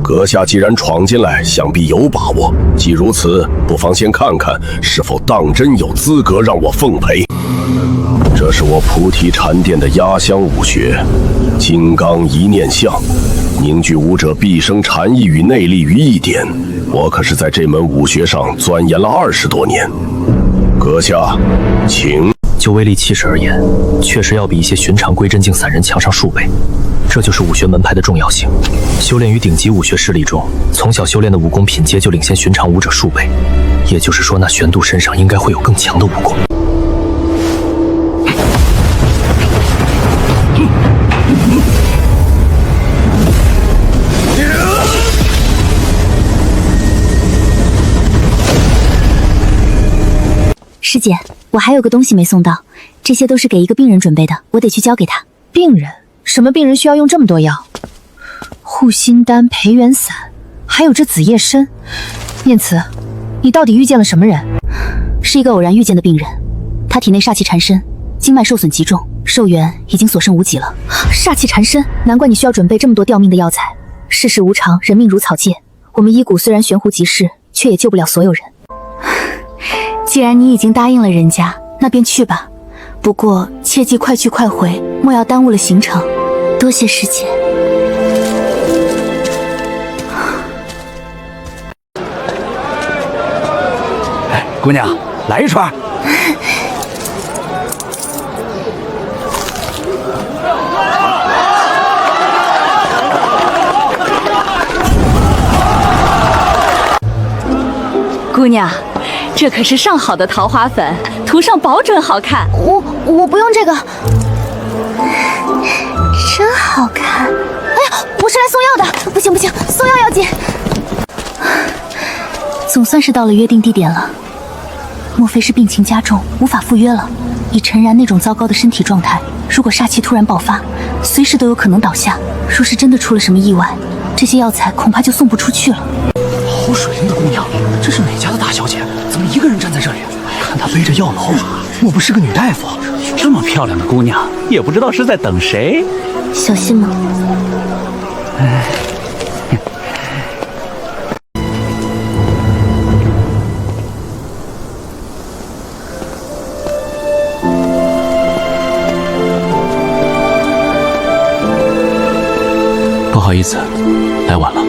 阁下既然闯进来，想必有把握。既如此，不妨先看看是否当真有资格让我奉陪。这这是我菩提禅殿的压香武学，金刚一念相，凝聚武者毕生禅意与内力于一点。我可是在这门武学上钻研了20多年。阁下，请。就威力气势而言，确实要比一些寻常归真境散人强上数倍。这就是武学门派的重要性。修炼于顶级武学势力中，从小修炼的武功品阶就领先寻常武者数倍。也就是说，那玄度身上应该会有更强的武功。师姐，我还有个东西没送到，这些都是给一个病人准备的，我得去交给他。病人？什么病人需要用这么多药？护心丹、培元散，还有这紫叶参。念慈，你到底遇见了什么人？是一个偶然遇见的病人，他体内煞气缠身，经脉受损极重，寿元已经所剩无几了。煞气缠身，难怪你需要准备这么多吊命的药材。世事无常，人命如草芥，我们医谷虽然悬壶济世，却也救不了所有人。既然你已经答应了人家，那便去吧。不过切记快去快回，莫要耽误了行程。多谢师姐。哎，姑娘，来一串。姑娘，这可是上好的桃花粉，涂上保准好看。我不用这个，真好看。哎呀，我是来送药的，不行，送药要紧。总算是到了约定地点了，莫非是病情加重，无法赴约了？以陈然那种糟糕的身体状态，如果煞气突然爆发，随时都有可能倒下。若是真的出了什么意外，这些药材恐怕就送不出去了。好水灵的姑娘，这是哪家的大小姐？怎么一个人站在这里？看她背着药篓，莫不是个女大夫？这么漂亮的姑娘，也不知道是在等谁。小心吗？不好意思，来晚了。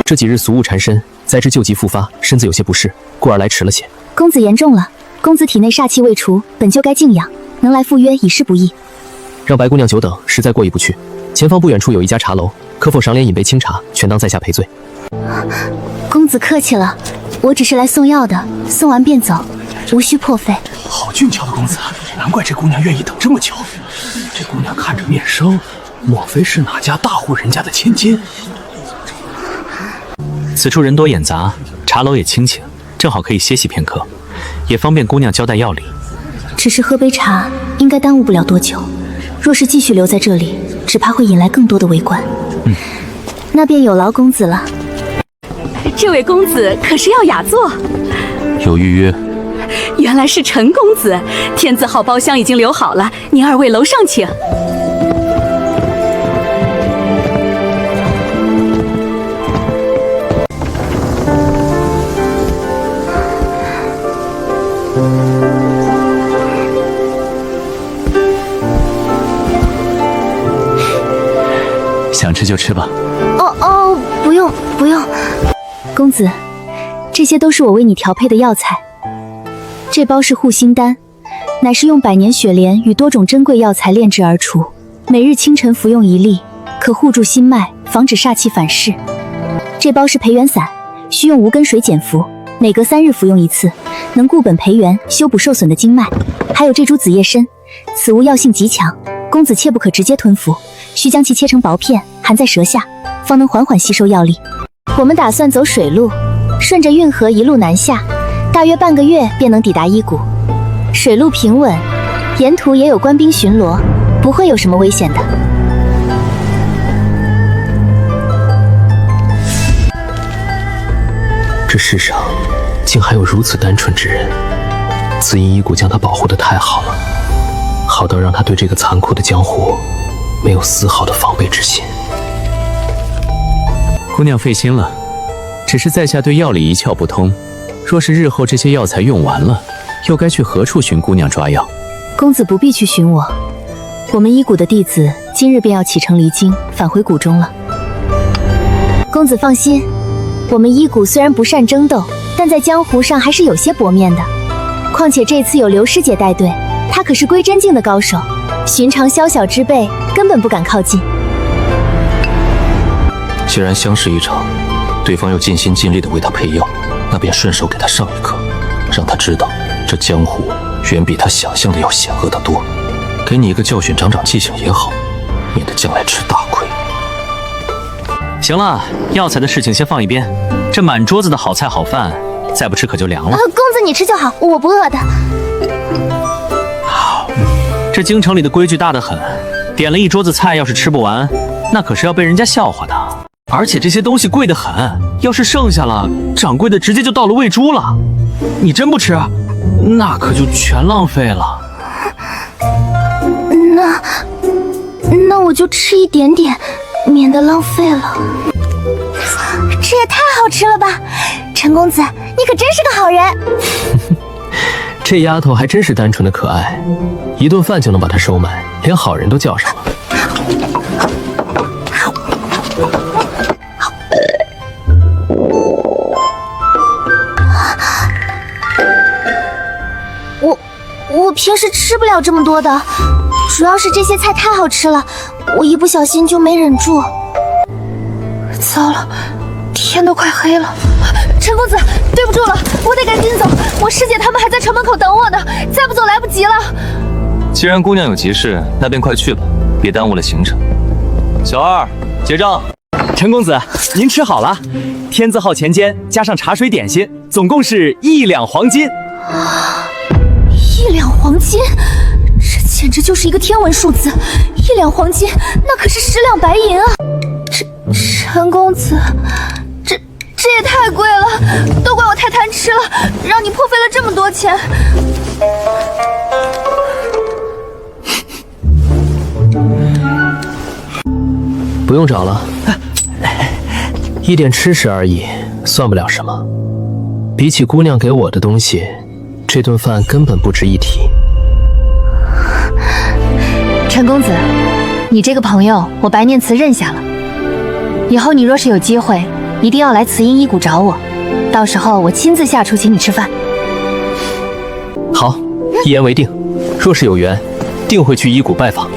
这几日俗物缠身，再至旧疾复发，身子有些不适，故而来迟了些。公子言重了，公子体内煞气未除，本就该静养，能来赴约已是不易。让白姑娘久等，实在过意不去。前方不远处有一家茶楼，可否赏脸饮杯清茶，全当在下赔罪。公子客气了，我只是来送药的，送完便走，无需破费。好俊俏的公子，难怪这姑娘愿意等这么久。这姑娘看着面生，莫非是哪家大户人家的千金？此处人多眼杂，茶楼也清静，正好可以歇息片刻，也方便姑娘交代药理。只是喝杯茶，应该耽误不了多久。若是继续留在这里，只怕会引来更多的围观。那便有劳公子了。这位公子可是要雅座？有预约。原来是陈公子，天字号包厢已经留好了，您二位楼上请。想吃就吃吧。不用。公子，这些都是我为你调配的药材。这包是护心丹，乃是用百年雪莲与多种珍贵药材炼制而出，每日清晨服用1粒，可护住心脉，防止煞气反噬。这包是培元散，需用无根水减服，每隔3日服用1次，能固本培元，修补受损的经脉。还有这株紫叶参，此物药性极强，公子切不可直接吞服，需将其切成薄片，含在舌下，方能缓缓吸收药力。我们打算走水路，顺着运河一路南下，大约半个月便能抵达伊谷。水路平稳，沿途也有官兵巡逻，不会有什么危险的。这世上竟还有如此单纯之人，紫阴医谷将他保护得太好了，好到让他对这个残酷的江湖没有丝毫的防备之心。姑娘费心了，只是在下对药理一窍不通，若是日后这些药材用完了，又该去何处寻姑娘抓药？公子不必去寻我，我们伊谷的弟子今日便要启程离京，返回谷中了。公子放心，我们伊谷虽然不善争斗，但在江湖上还是有些薄面的。况且这次有刘师姐带队，她可是归真境的高手，寻常宵小之辈根本不敢靠近。既然相识一场，对方又尽心尽力地为他配药，那便顺手给他上一课，让他知道这江湖远比他想象的要险恶得多。给你一个教训，长长记性也好，免得将来吃大亏。行了，药材的事情先放一边，这满桌子的好菜好饭，再不吃可就凉了。公子你吃就好，我不饿的。这京城里的规矩大得很，点了一桌子菜，要是吃不完，那可是要被人家笑话的。而且这些东西贵得很，要是剩下了，掌柜的直接就到了喂猪了。你真不吃，那可就全浪费了。那我就吃一点点，免得浪费了。这也太好吃了吧！陈公子，你可真是个好人。这丫头还真是单纯的可爱，一顿饭就能把她收买，连好人都叫上了。我平时吃不了这么多的，主要是这些菜太好吃了，我一不小心就没忍住。糟了，天都快黑了。陈公子，对不住了，我得赶紧走，我师姐他们还在城门口等我呢，再不走来不及了。既然姑娘有急事，那便快去吧，别耽误了行程。小二，结账。陈公子，您吃好了，天字号钱尖加上茶水点心，总共是1两黄金。1两黄金，这简直就是一个天文数字。1两黄金，那可是10两白银啊！陈公子，这也太贵了，都怪我太贪吃了，让你破费了这么多钱。不用找了，一点吃食而已，算不了什么。比起姑娘给我的东西，这顿饭根本不值一提。陈公子，你这个朋友我白念慈认下了。以后你若是有机会，一定要来慈音医谷找我，到时候我亲自下厨请你吃饭。好，一言为定。若是有缘，定会去医谷拜访。